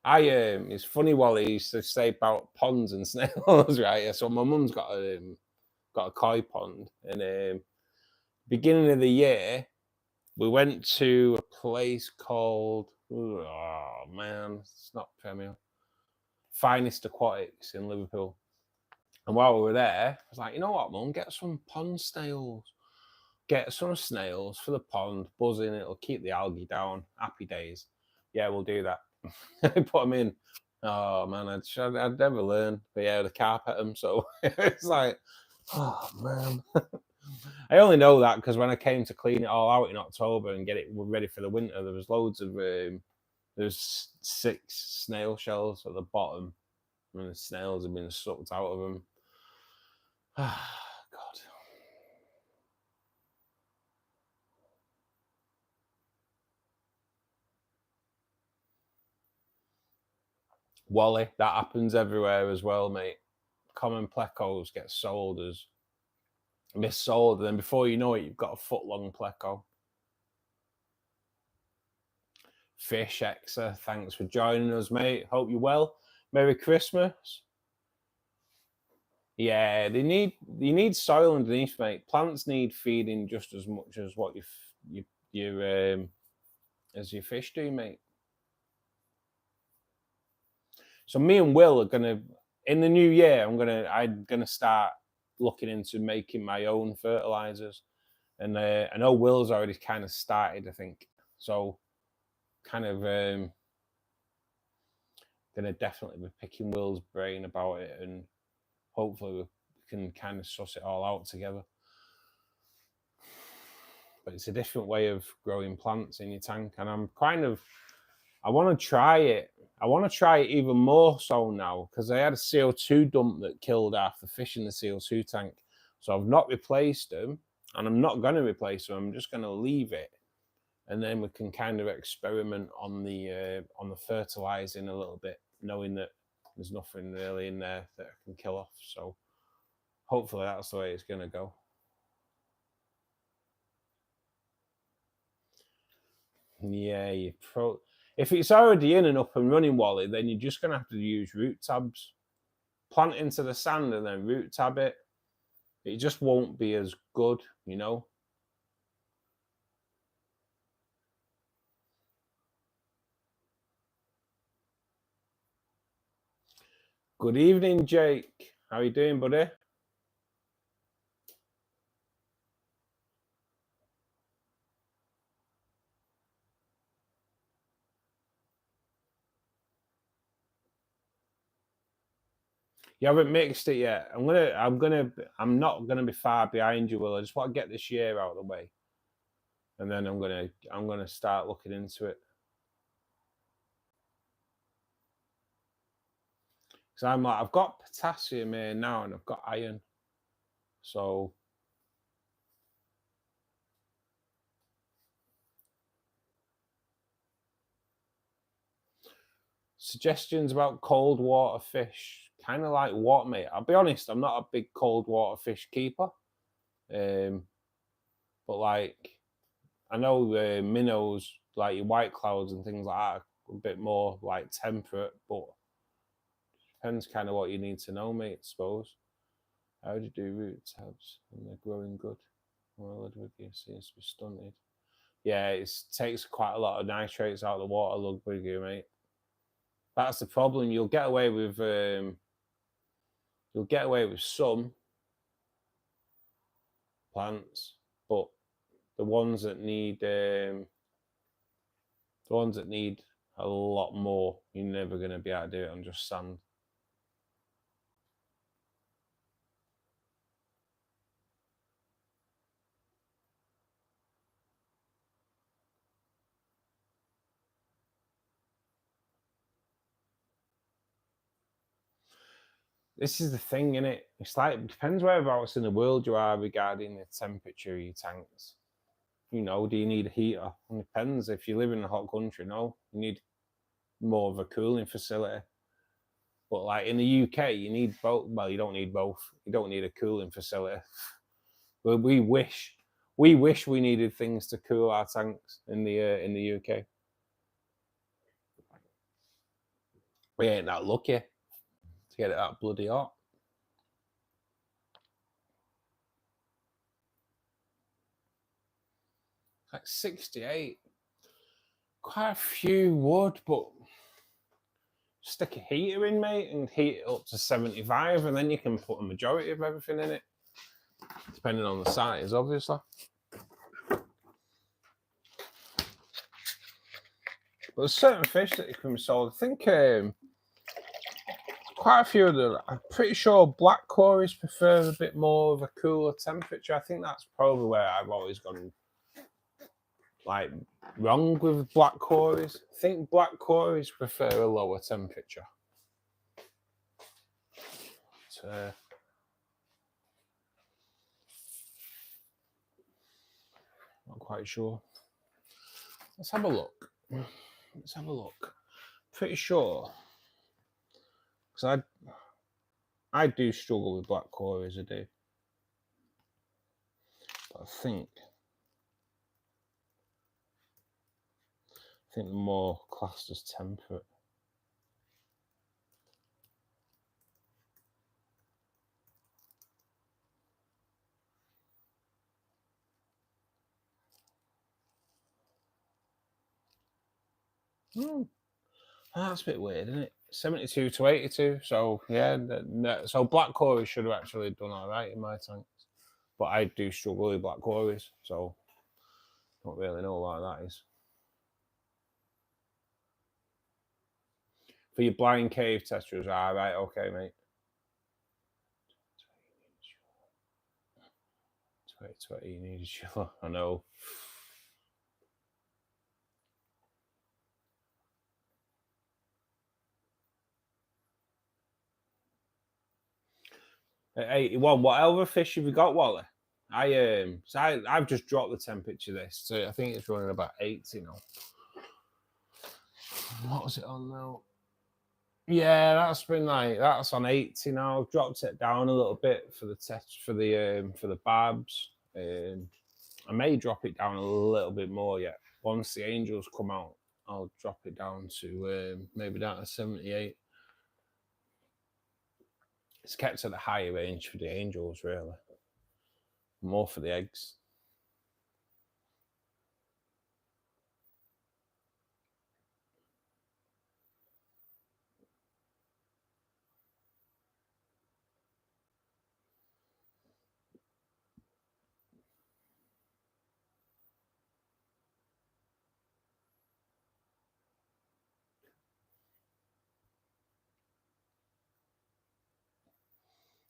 A: It's funny what he used to say about ponds and snails, right? So my mum's got a koi pond, and beginning of the year, we went to a place called, oh man, it's not Premier, Finest Aquatics in Liverpool. And while we were there, I was like, you know what, Mum, get some pond snails. Get some snails for the pond, buzzing, it'll keep the algae down. Happy days. Yeah, we'll do that. Put them in. Oh man, I'd never learn. But yeah, the carpet them. So it's like, oh man. I only know that because when I came to clean it all out in October and get it ready for the winter, there was loads of there's 6 snail shells at the bottom, and the snails have been sucked out of them. Ah, God. Wally, that happens everywhere as well, mate. Common plecos get sold as missold, and then before you know it, you've got a foot-long pleco. Fish Exa, thanks for joining us, mate. Hope you're well. Merry Christmas. Yeah, you need soil underneath, mate. Plants need feeding just as much as what as your fish do, mate. So me and Will are gonna, in the new year, I'm gonna start looking into making my own fertilizers, and I know Will's already kind of started, I think. So kind of gonna definitely be picking Will's brain about it, and hopefully we can kind of suss it all out together. But it's a different way of growing plants in your tank, and I want to try it. I want to try it even more so now, because I had a CO2 dump that killed half the fish in the CO2 tank. So I've not replaced them, and I'm not going to replace them. I'm just going to leave it, and then we can kind of experiment on the fertilizing a little bit, knowing that there's nothing really in there that I can kill off. So hopefully that's the way it's going to go. Yeah, if it's already in and up and running, Wally, then you're just going to have to use root tabs. Plant into the sand and then root tab it. It just won't be as good, you know. Good evening, Jake. How are you doing, buddy? You haven't mixed it yet. I'm not gonna be far behind you, Will. I just want to get this year out of the way, and then I'm gonna start looking into it. So I'm like, I've got potassium here now, and I've got iron. So suggestions about cold water fish, kind of like what, mate? I'll be honest, I'm not a big cold water fish keeper, but like I know the minnows, like your white clouds and things like that, are a bit more like temperate, but depends kind of what you need to know, mate. I suppose. How do you do root tabs when they're growing good? Well, Ludwig seems to be stunted. Yeah, it takes quite a lot of nitrates out of the water, Ludwig, mate. That's the problem. You'll get away with some plants, but the ones that need a lot more, you're never going to be able to do it on just sand. This is the thing, innit? It's like, it depends whereabouts in the world you are regarding the temperature of your tanks. You know, do you need a heater? It depends. If you live in a hot country, no, you need more of a cooling facility. But like in the UK, you need both. Well, you don't need both. You don't need a cooling facility. But we wish we needed things to cool our tanks in the UK. We ain't that lucky to get it that bloody hot. Like 68. Quite a few would, but stick a heater in, mate, and heat it up to 75, and then you can put a majority of everything in it, depending on the size, obviously. But there's certain fish that you can be sold. I think quite a few of them. I'm pretty sure black cories prefer a bit more of a cooler temperature. I think that's probably where I've always gone like wrong with black cories. I think black cories prefer a lower temperature. Not quite sure. Let's have a look. Let's have a look. Pretty sure, because I do struggle with black cories, I do. But I think they're more classed as temperate. That's a bit weird, isn't it? 72 to 82. So yeah, so black cories should have actually done all right in my tanks. But I do struggle with black cories, so don't really know why that is. For your blind cave tetras, right, okay, mate. 2020, you need a chiller. I know. At 81, what other fish have you got, Wally? I've just dropped the temperature this, so I think it's running about 80 now. What was it on now? Yeah, that's on 80 now. I've dropped it down a little bit for the test for the barbs. I may drop it down a little bit more yet. Once the angels come out, I'll drop it down to maybe down to 78. It's kept at the higher range for the angels, really. More for the eggs.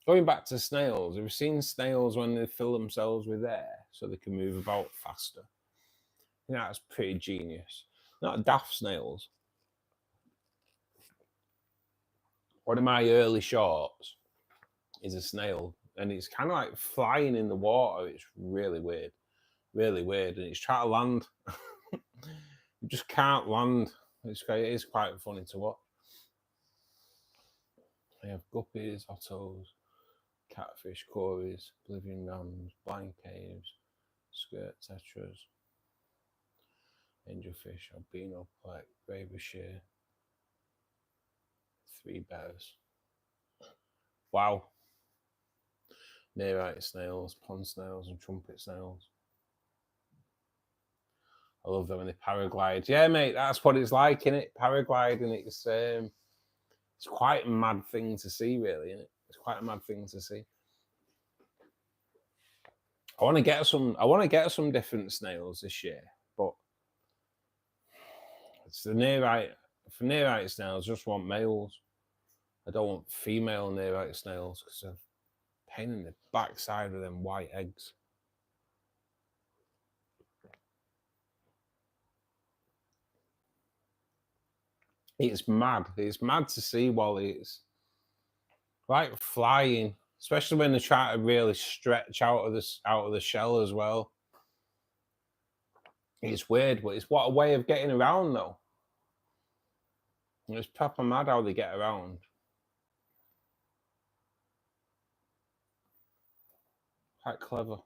A: Going back to snails, have you seen snails when they fill themselves with air so they can move about faster? You know, that's pretty genius. Not daft snails. One of my early shorts is a snail, and it's kind of like flying in the water. It's really weird, and it's trying to land. You just can't land. It is quite funny to watch. They have guppies, ottos, catfish, cories, oblivion rams, blind caves, skirt tetras, angelfish, albino black, graver shear, 3 bears. Wow. Nearite snails, pond snails, and trumpet snails. I love them when they paraglide. Yeah, mate, that's what it's like, innit? Paragliding, it's quite a mad thing to see, really, isn't it? It's quite a mad thing to see. I want to get some different snails this year, but it's the nearite. For nearite snails, I just want males. I don't want female nearite snails because they're pain in the backside with them white eggs. It's mad. It's mad to see Wally. It's like flying, especially when they try to really stretch out of the shell as well. It's weird, but it's what a way of getting around though. It's proper mad how they get around. Quite clever.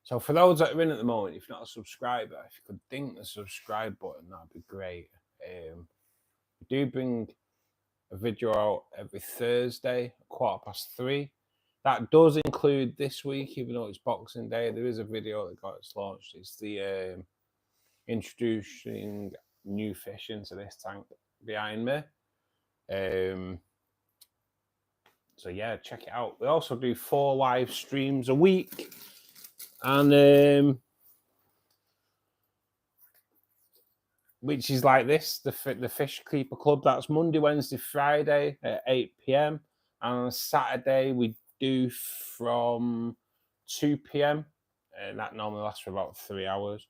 A: So for those that are in at the moment, if you're not a subscriber, if you could ding the subscribe button, that'd be great. We do bring a video out every Thursday, 3:15. That does include this week, even though it's Boxing Day. There is a video that got its launched. It's the introducing new fish into this tank behind me. So yeah, check it out. We also do 4 live streams a week, and which is like this: the Fishkeeper Club. That's Monday, Wednesday, Friday at 8 p.m. and on Saturday we do from 2 p.m. and that normally lasts for about 3 hours.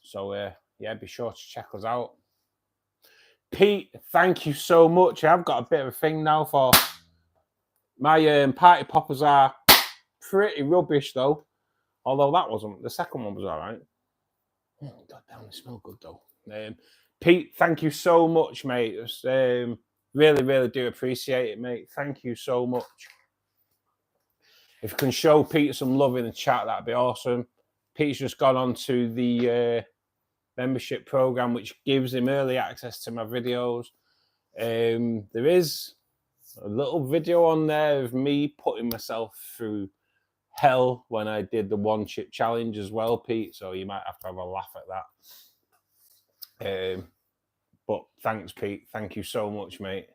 A: So yeah, be sure to check us out. Pete, thank you so much. I've got a bit of a thing now for my party poppers. Are pretty rubbish though, although that wasn't, the second one was all right. Oh, God damn, they smell good though. Pete, thank you so much, mate. Really do appreciate it, mate. Thank you so much. If you can show Pete some love in the chat, that'd be awesome. Pete's just gone on to the membership program, which gives him early access to my videos. There is a little video on there of me putting myself through hell when I did the 1 chip challenge as well, Pete. So you might have to have a laugh at that. But thanks, Pete. Thank you so much, mate.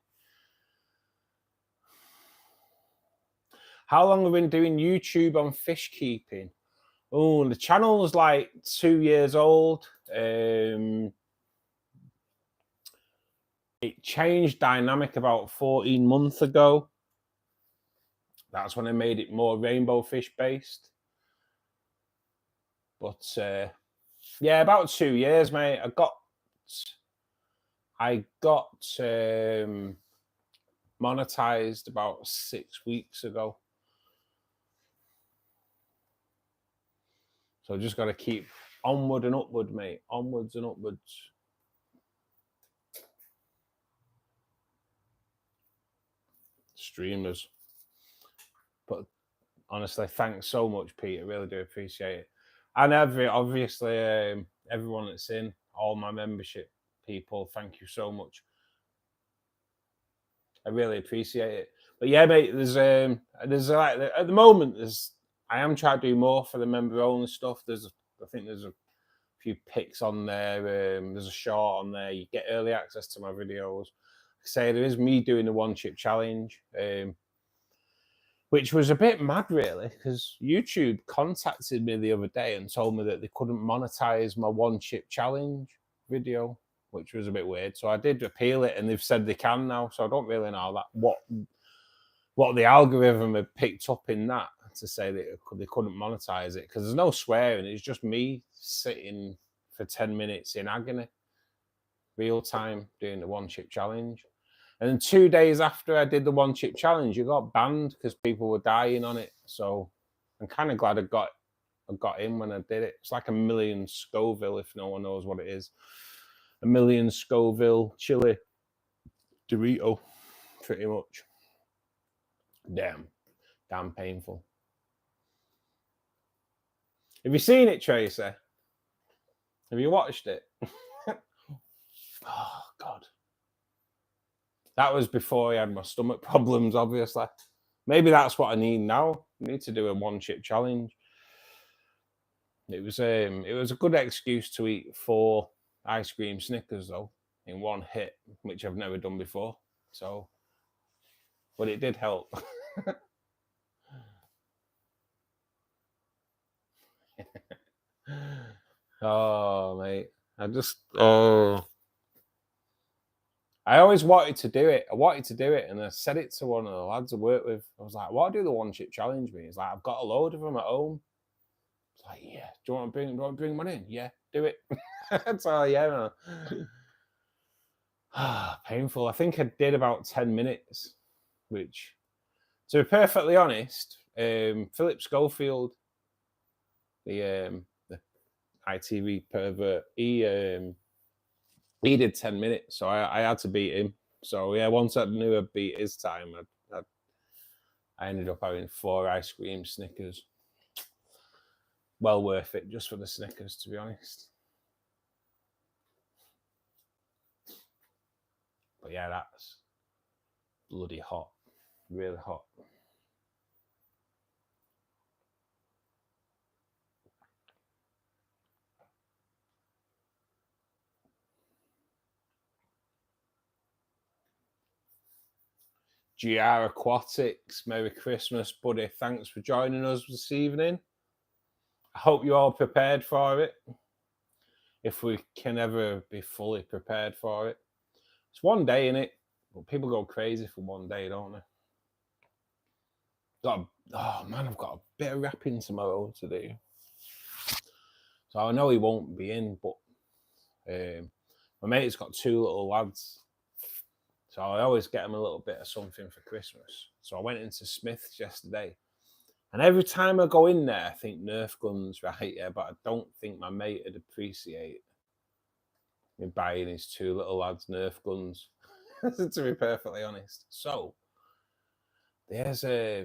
A: How long have we been doing YouTube on fish keeping? Oh, the channel is like 2 years old. It changed dynamic about 14 months ago. That's when I made it more rainbow fish based. But yeah, about 2 years, mate. I got monetized about 6 weeks ago. So just got to keep onward and upward, mate. Onwards and upwards. Streamers. But honestly, thanks so much, Pete. I really do appreciate it. And obviously, everyone that's in, all my membership people, thank you so much. I really appreciate it. But yeah, mate, there's like, at the moment, I am trying to do more for the member only stuff. I think there's a few pics on there. There's a short on there. You get early access to my videos. Like I say, there is me doing the 1 chip challenge, which was a bit mad, really, because YouTube contacted me the other day and told me that they couldn't monetize my 1 chip challenge video, which was a bit weird. So I did appeal it, and they've said they can now. So I don't really know what the algorithm had picked up in that to say that they couldn't monetize it, because there's no swearing. It's just me sitting for 10 minutes in agony, real time, doing the 1 chip challenge. And then 2 days after I did the 1 chip challenge, it got banned because people were dying on it. So I'm kind of glad I got in when I did it. It's like 1 million Scoville, if no one knows what it is. 1 million Scoville chili Dorito, pretty much. Damn painful. Have you seen it, Tracy? Have you watched it? Oh, God. That was before I had my stomach problems, obviously. Maybe that's what I need now. I need to do a 1 chip challenge. It was a good excuse to eat 4 ice cream Snickers, though, in one hit, which I've never done before. So, but it did help. Oh, mate. I always wanted to do it. And I said it to one of the lads I work with. I was like, what do the 1 chip challenge mean? He's like, I've got a load of them at home. It's like, yeah. Do you want to bring one in? Yeah, do it. So, yeah, man. Painful. I think I did about 10 minutes, which, to be perfectly honest, Philip Schofield, the ITV pervert, he did 10 minutes, so I had to beat him. So yeah, once I knew I beat his time, I ended up having 4 ice cream Snickers. well worth it just for the Snickers, to be honest. But yeah, that's bloody hot, really hot. GR Aquatics, Merry Christmas, buddy. Thanks for joining us this evening. I hope you're all prepared for it. If we can ever be fully prepared for it. It's one day, innit? But people go crazy for one day, don't they? Oh man, I've got a bit of wrapping tomorrow to do. So I know he won't be in, but my mate's got 2 little lads. So I always get them a little bit of something for Christmas. So I went into Smith's yesterday. And every time I go in there, I think Nerf guns, right? Yeah, but I don't think my mate would appreciate me buying his 2 little lads Nerf guns, to be perfectly honest. So there's they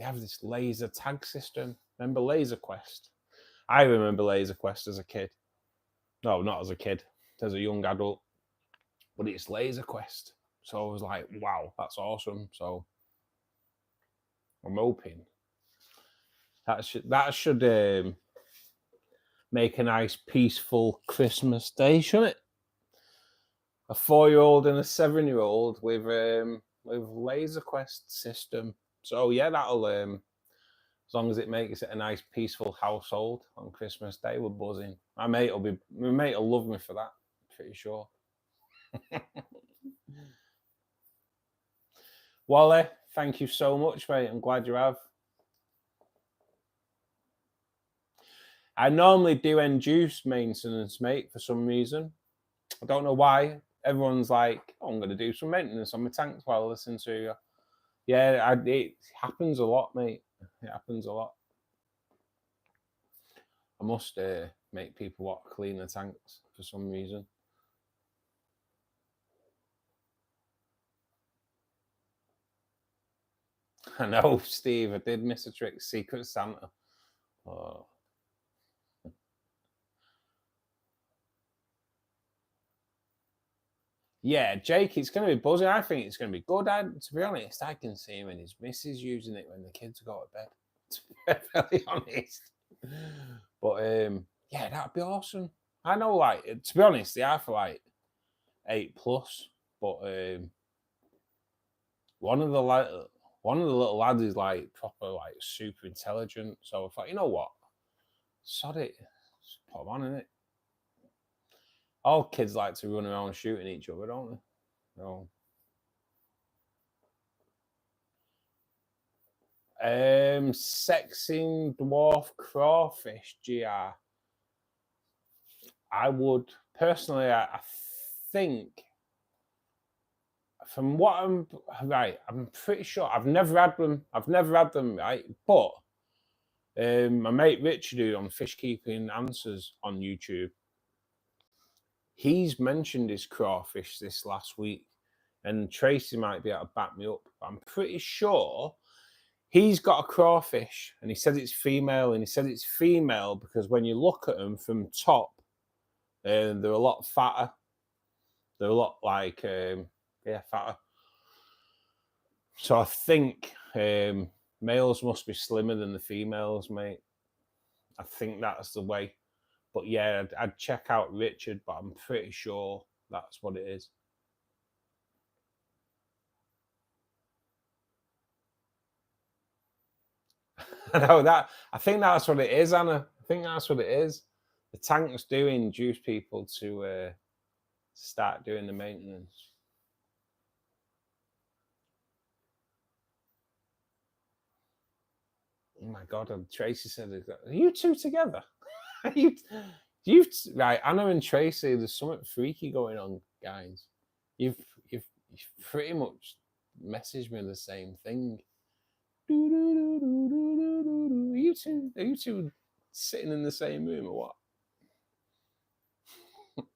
A: have this laser tag system. Remember Laser Quest? I remember Laser Quest as a kid. No, not as a kid, as a young adult. But it's Laser Quest. So I was like, wow, that's awesome. So I'm hoping that should make a nice, peaceful Christmas day, shouldn't it? A 4-year-old and a 7-year-old with Laser Quest system. So yeah, that'll as long as it makes it a nice, peaceful household on Christmas Day, we're buzzing. My mate will love me for that. I'm pretty sure. Wally, thank you so much, mate. I'm glad you have. I normally do induce maintenance, mate, for some reason. I don't know why. Everyone's like, oh, I'm going to do some maintenance on my tanks while I listen to you. Yeah, it happens a lot, mate. It happens a lot. I must make people clean the tanks for some reason. I know, Steve, I did miss a trick. Secret Santa. Oh. Yeah, Jake, it's going to be buzzing. I think it's going to be good. To be honest, I can see him and his missus using it when the kids go to bed. To be very honest. But yeah, that'd be awesome. I know, like, to be honest, they are for like 8+. But one of the little lads is like proper, like, super intelligent. So I thought, you know what? Sod it. Just put them on, innit? All kids like to run around shooting each other, don't they? No. Sexing dwarf crawfish, GR. I would personally, I think, from what I'm pretty sure I've never had them, right? But my mate Richard, who on Fishkeeping Answers on YouTube, he's mentioned his crawfish this last week, and Tracy might be able to back me up. But I'm pretty sure he's got a crawfish, and he said it's female, because when you look at them from top, they're a lot fatter. They're a lot like fatter. So I think males must be slimmer than the females, mate. I think that's the way. But yeah, I'd check out Richard, but I'm pretty sure that's what it is. I think that's what it is, Anna. I think that's what it is. The tanks do induce people to start doing the maintenance. Oh my God, Tracy said, are you 2 together? Right, Anna and Tracy, there's something freaky going on, guys. You've pretty much messaged me the same thing. Are you two sitting in the same room or what?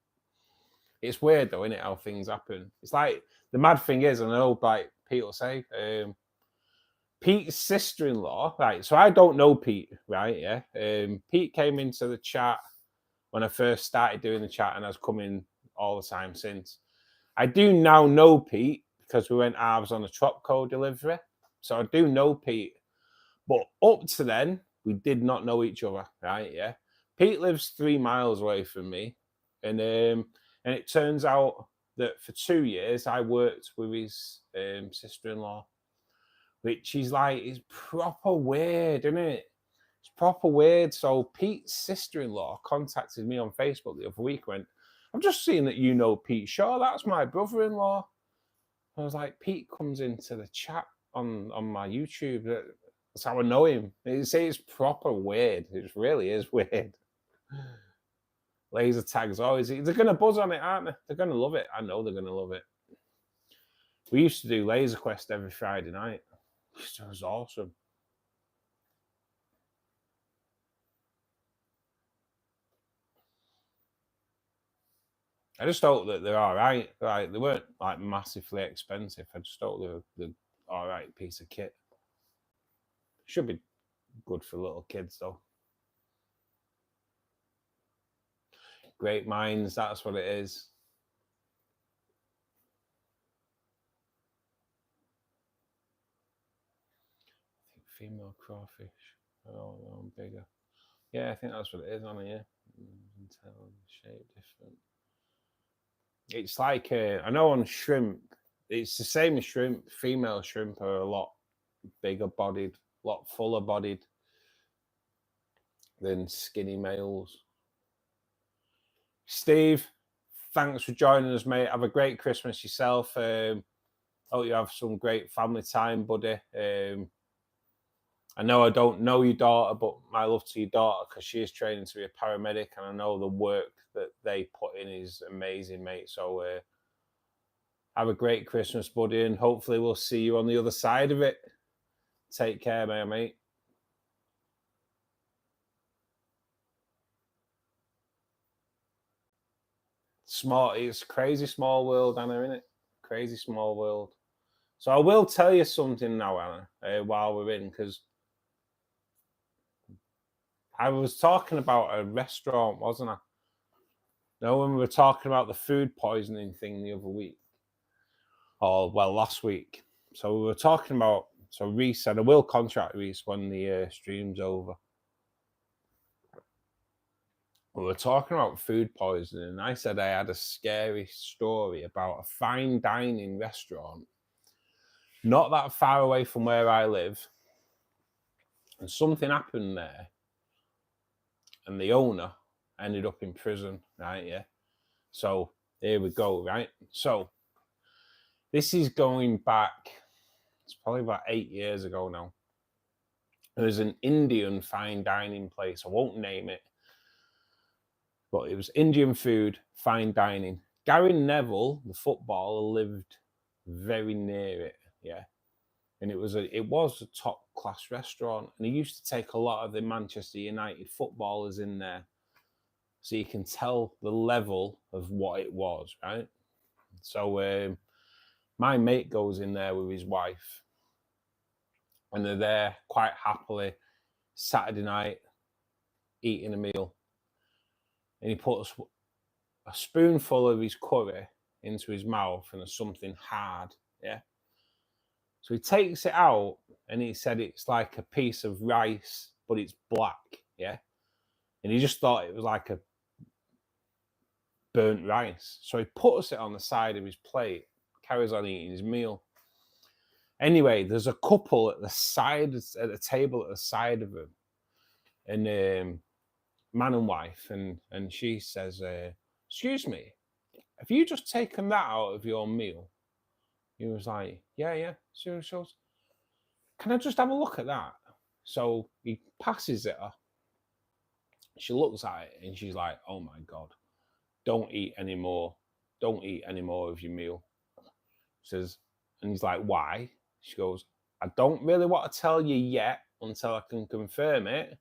A: It's weird though, isn't it, how things happen? It's like, the mad thing is, and I know like people say, Pete's sister-in-law, right? So I don't know Pete, right? Yeah. Pete came into the chat when I first started doing the chat, and has come in all the time since. I do now know Pete because we went halves on a Tropco delivery. So I do know Pete. But up to then, we did not know each other, right? Yeah. Pete lives 3 miles away from me. And it turns out that for 2 years I worked with his sister-in-law, which is like, is proper weird, isn't it? It's proper weird. So Pete's sister-in-law contacted me on Facebook the other week, went, I've just seen that you know Pete Shaw, that's my brother-in-law. I was like, Pete comes into the chat on my YouTube. That's how I know him. It's proper weird. It really is weird. Laser tags always. They're going to buzz on it, aren't they? They're going to love it. I know they're going to love it. We used to do Laser Quest every Friday night. It was awesome. I just hope that they're all right. Right, they weren't like massively expensive. I just hope they're all right piece of kit. Should be good for little kids though. Great minds, that's what it is. I think female crawfish. Oh, no, bigger. Yeah, I think that's what it is on here. Shape different. It's like I know on shrimp, it's the same as shrimp. Female shrimp are a lot bigger bodied, a lot fuller bodied than skinny males. Steve, thanks for joining us, mate. Have a great Christmas yourself. Hope you have some great family time, buddy. I know I don't know your daughter, but my love to your daughter, because she is training to be a paramedic, and I know the work that they put in is amazing, mate. So have a great Christmas, buddy, and hopefully we'll see you on the other side of it. Take care, mate. It's crazy small world, Anna, isn't it? Crazy small world. So I will tell you something now, Anna, while we're in, because I was talking about a restaurant, wasn't I? No, when we were talking about the food poisoning thing the other week, or well, last week. So we were talking about. So Reese said I will contract Reese when the stream's over. We were talking about food poisoning, and I said I had a scary story about a fine dining restaurant not that far away from where I live, and something happened there, and the owner ended up in prison, right? Yeah. So here we go, right? So this is going back, it's probably about 8 years ago now. There's an Indian fine dining place. I won't name it, but it was Indian food, fine dining. Gary Neville, the footballer, lived very near it. Yeah. And it was a top class restaurant, and he used to take a lot of the Manchester United footballers in there, so you can tell the level of what it was, right? So my mate goes in there with his wife, and they're there quite happily Saturday night eating a meal, and he puts a spoonful of his curry into his mouth, and there's something hard, yeah. So he takes it out, and he said it's like a piece of rice, but it's black, yeah. And he just thought it was like a burnt rice. So he puts it on the side of his plate, carries on eating his meal. Anyway, there's a couple at the table at the side of him, and man and wife, and she says, "Excuse me, have you just taken that out of your meal?" He was like, "Yeah." So she goes, "Can I just have a look at that?" So he passes it her. She looks at it and she's like, "Oh my God, don't eat anymore. Don't eat any more of your meal." She says, and he's like, "Why?" She goes, "I don't really want to tell you yet until I can confirm it,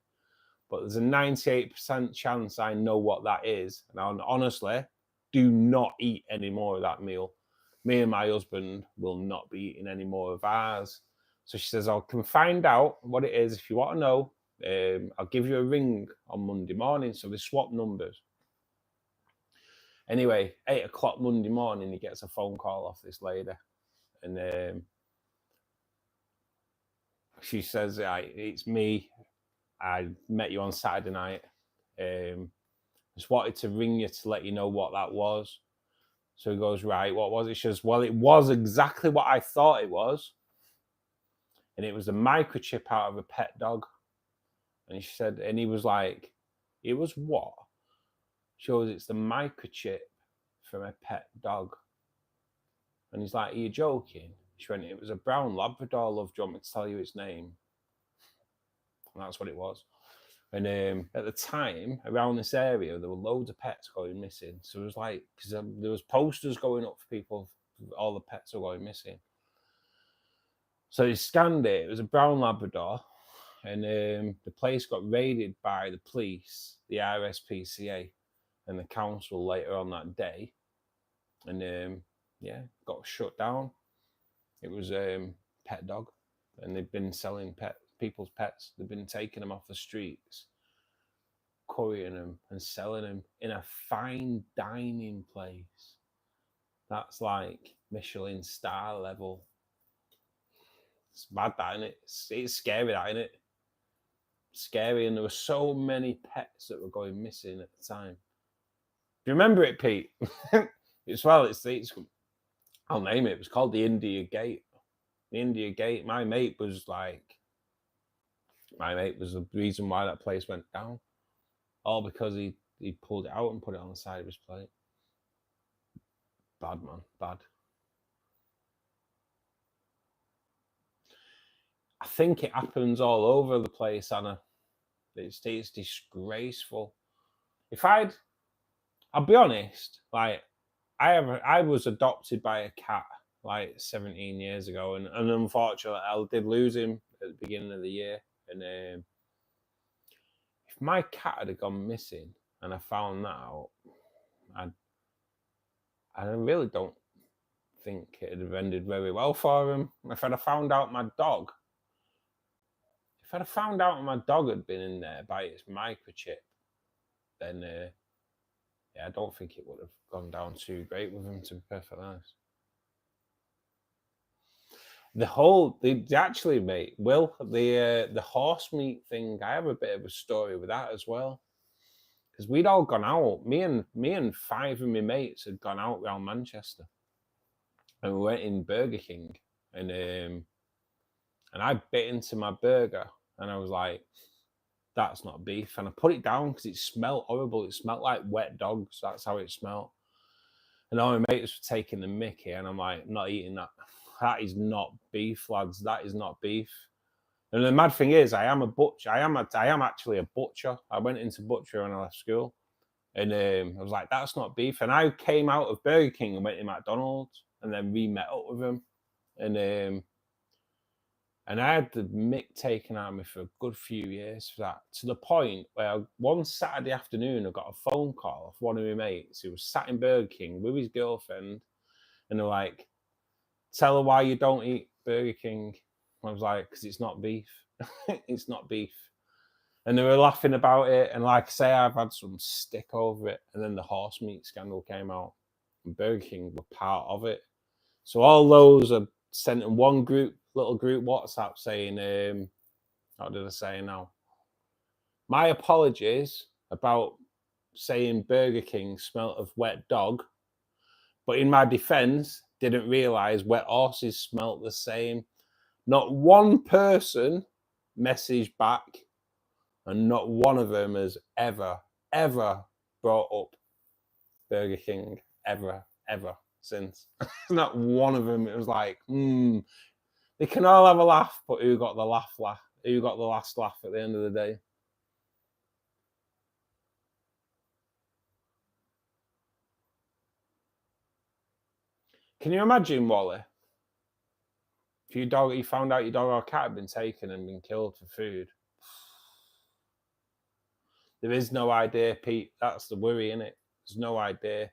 A: but there's a 98% chance I know what that is. And honestly, do not eat any more of that meal. Me and my husband will not be eating any more of ours." So she says, I can find out what it is. If you want to know, I'll give you a ring on Monday morning. So they swap numbers. Anyway, 8 o'clock Monday morning, he gets a phone call off this lady. And she says, it's me. I met you on Saturday night. Just wanted to ring you to let you know what that was. So he goes, right, what was it? She says, well, it was exactly what I thought it was. And it was a microchip out of a pet dog. And she said, and he was like, it was what? She goes, it's the microchip from a pet dog. And he's like, are you joking? She went, it was a brown Labrador, love. Do you want me to tell you its name? And that's what it was. And at the time, around this area, there were loads of pets going missing. So it was like, because there was posters going up for people, all the pets were going missing. So he scanned it. It was a brown Labrador. And the place got raided by the police, the RSPCA, and the council later on that day. And yeah, got shut down. It was a pet dog. And they've been selling people's pets. They've been taking them off the streets, currying them and selling them in a fine dining place. That's like Michelin star level. It's bad, that, isn't it? It's scary, that, isn't it? Scary. And there were so many pets that were going missing at the time. Do you remember it, Pete? It's I'll name it. It was called the India Gate. The India Gate. My mate was the reason why that place went down. All because he pulled it out and put it on the side of his plate. Bad, man. Bad. I think it happens all over the place, Anna. It's disgraceful. I'll be honest, like, I was adopted by a cat like 17 years ago, and unfortunately I did lose him at the beginning of the year. And if my cat had gone missing and I found that out, I really don't think it'd have ended very well for him. If I'd have found out my dog had been in there by its microchip, then yeah, I don't think it would have gone down too great with him, to be perfectly honest. Actually, mate, Will, the horse meat thing, I have a bit of a story with that as well. Because we'd all gone out. Me and 5 of my mates had gone out around Manchester. And we went in Burger King. And I bit into my burger. And I was like, that's not beef. And I put it down because it smelled horrible. It smelled like wet dogs. That's how it smelled. And all my mates were taking the mickey. And I'm like, not eating that. That is not beef, lads. That is not beef. And the mad thing is, I am a butcher. I am actually a butcher. I went into butcher when I left school. And I was like, that's not beef. And I came out of Burger King and went to McDonald's and then met up with him. And I had the mick taken out of me for a good few years for that, to the point where one Saturday afternoon I got a phone call off one of my mates who was sat in Burger King with his girlfriend, and they're like, tell her why you don't eat Burger King. I was like, because it's not beef. It's not beef. And they were laughing about it. And like I say, I've had some stick over it. And then the horse meat scandal came out, and Burger King were part of it. So all those are sent in one little group WhatsApp saying, what did I say now? My apologies about saying Burger King smelt of wet dog. But in my defense, didn't realize wet horses smelt the same. Not one person messaged back, and not one of them has ever brought up Burger King ever since. Not one of them. It was like, they can all have a laugh, but who got the laugh? Who got the last laugh at the end of the day? Can you imagine, Wally? If you found out your dog or cat had been taken and been killed for food. There is no idea, Pete. That's the worry, innit? There's no idea.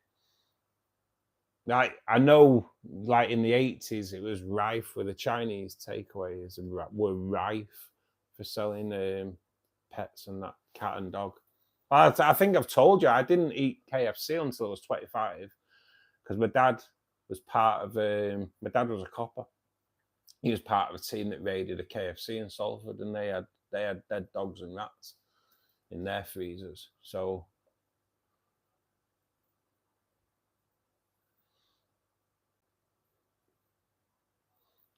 A: Like, I know, like in the 80s, it was rife with the Chinese takeaways and were rife for selling pets and that, cat and dog. I think I've told you I didn't eat KFC until I was 25 because my dad was part of. My dad was a copper. He was part of a team that raided a KFC in Salford, and they had dead dogs and rats in their freezers. So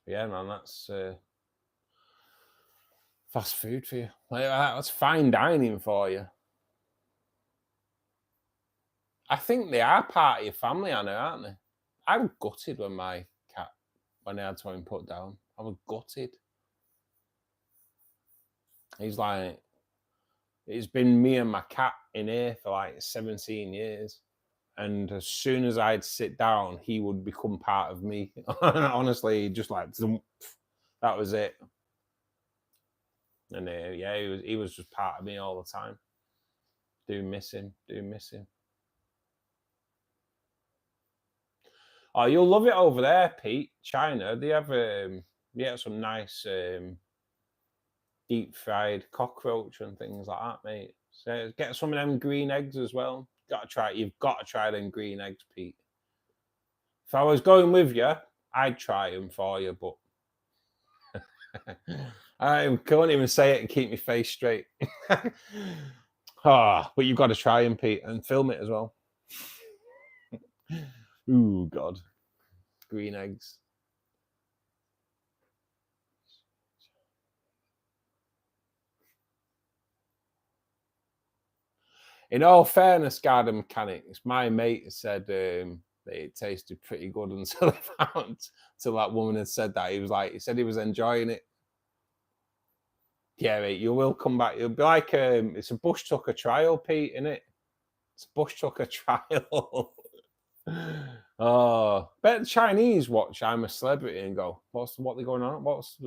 A: yeah, man, that's fast food for you. Like, that's fine dining for you. I think they are part of your family, Anna, aren't they? I was gutted when my cat, when I had to have him put down. I was gutted. He's like, it's been me and my cat in here for like 17 years. And as soon as I'd sit down, he would become part of me. Honestly, just like, that was it. And yeah, he was just part of me all the time. Do miss him. Oh, you'll love it over there, Pete. China, they have some nice deep fried cockroach and things like that, mate. So get some of them green eggs as well. You've got to try them green eggs, Pete. If I was going with you, I'd try them for you, but I can't even say it and keep my face straight. But you've got to try them, Pete, and film it as well. Ooh, God. Green eggs. In all fairness, garden mechanics, my mate said that it tasted pretty good until that woman had said that. He said he was enjoying it. Yeah, mate, you will come back. You'll be like, it's a bush tucker trial, Pete, isn't it? It's a bush tucker trial. Oh, bet the Chinese watch I'm a Celebrity and go, what they going on? What's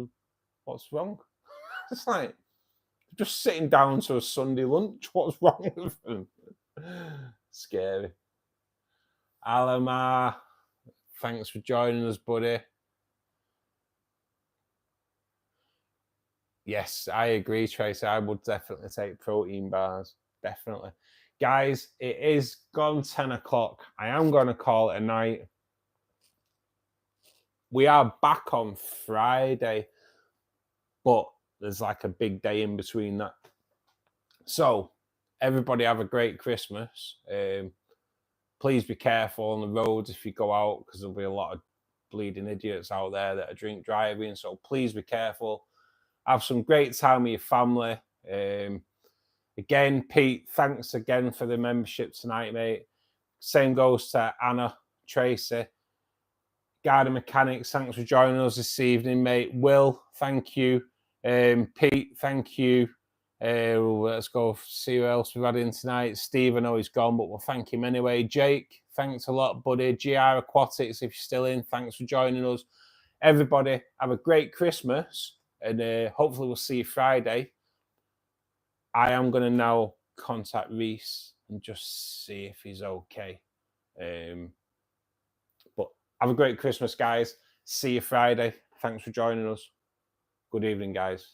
A: wrong? It's like, just sitting down to a Sunday lunch. What's wrong with them? Scary. Alamar, thanks for joining us, buddy. Yes, I agree, Tracy. I would definitely take protein bars. Definitely. Guys, it is gone 10 o'clock. I am going to call it a night. We are back on Friday, but there's like a big day in between that. So, everybody have a great Christmas. Please be careful on the roads if you go out, because there'll be a lot of bleeding idiots out there that are drink driving. So please be careful. Have some great time with your family. Again, Pete, thanks again for the membership tonight, mate. Same goes to Anna, Tracy, Garden Mechanics. Thanks for joining us this evening, mate. Will, thank you. Pete, thank you. Let's go see who else we've had in tonight. Steve, I know he's gone, but we'll thank him anyway. Jake, thanks a lot, buddy. GR Aquatics, if you're still in, thanks for joining us. Everybody, have a great Christmas, and hopefully we'll see you Friday. I am going to now contact Reese and just see if he's okay. But have a great Christmas, guys. See you Friday. Thanks for joining us. Good evening, guys.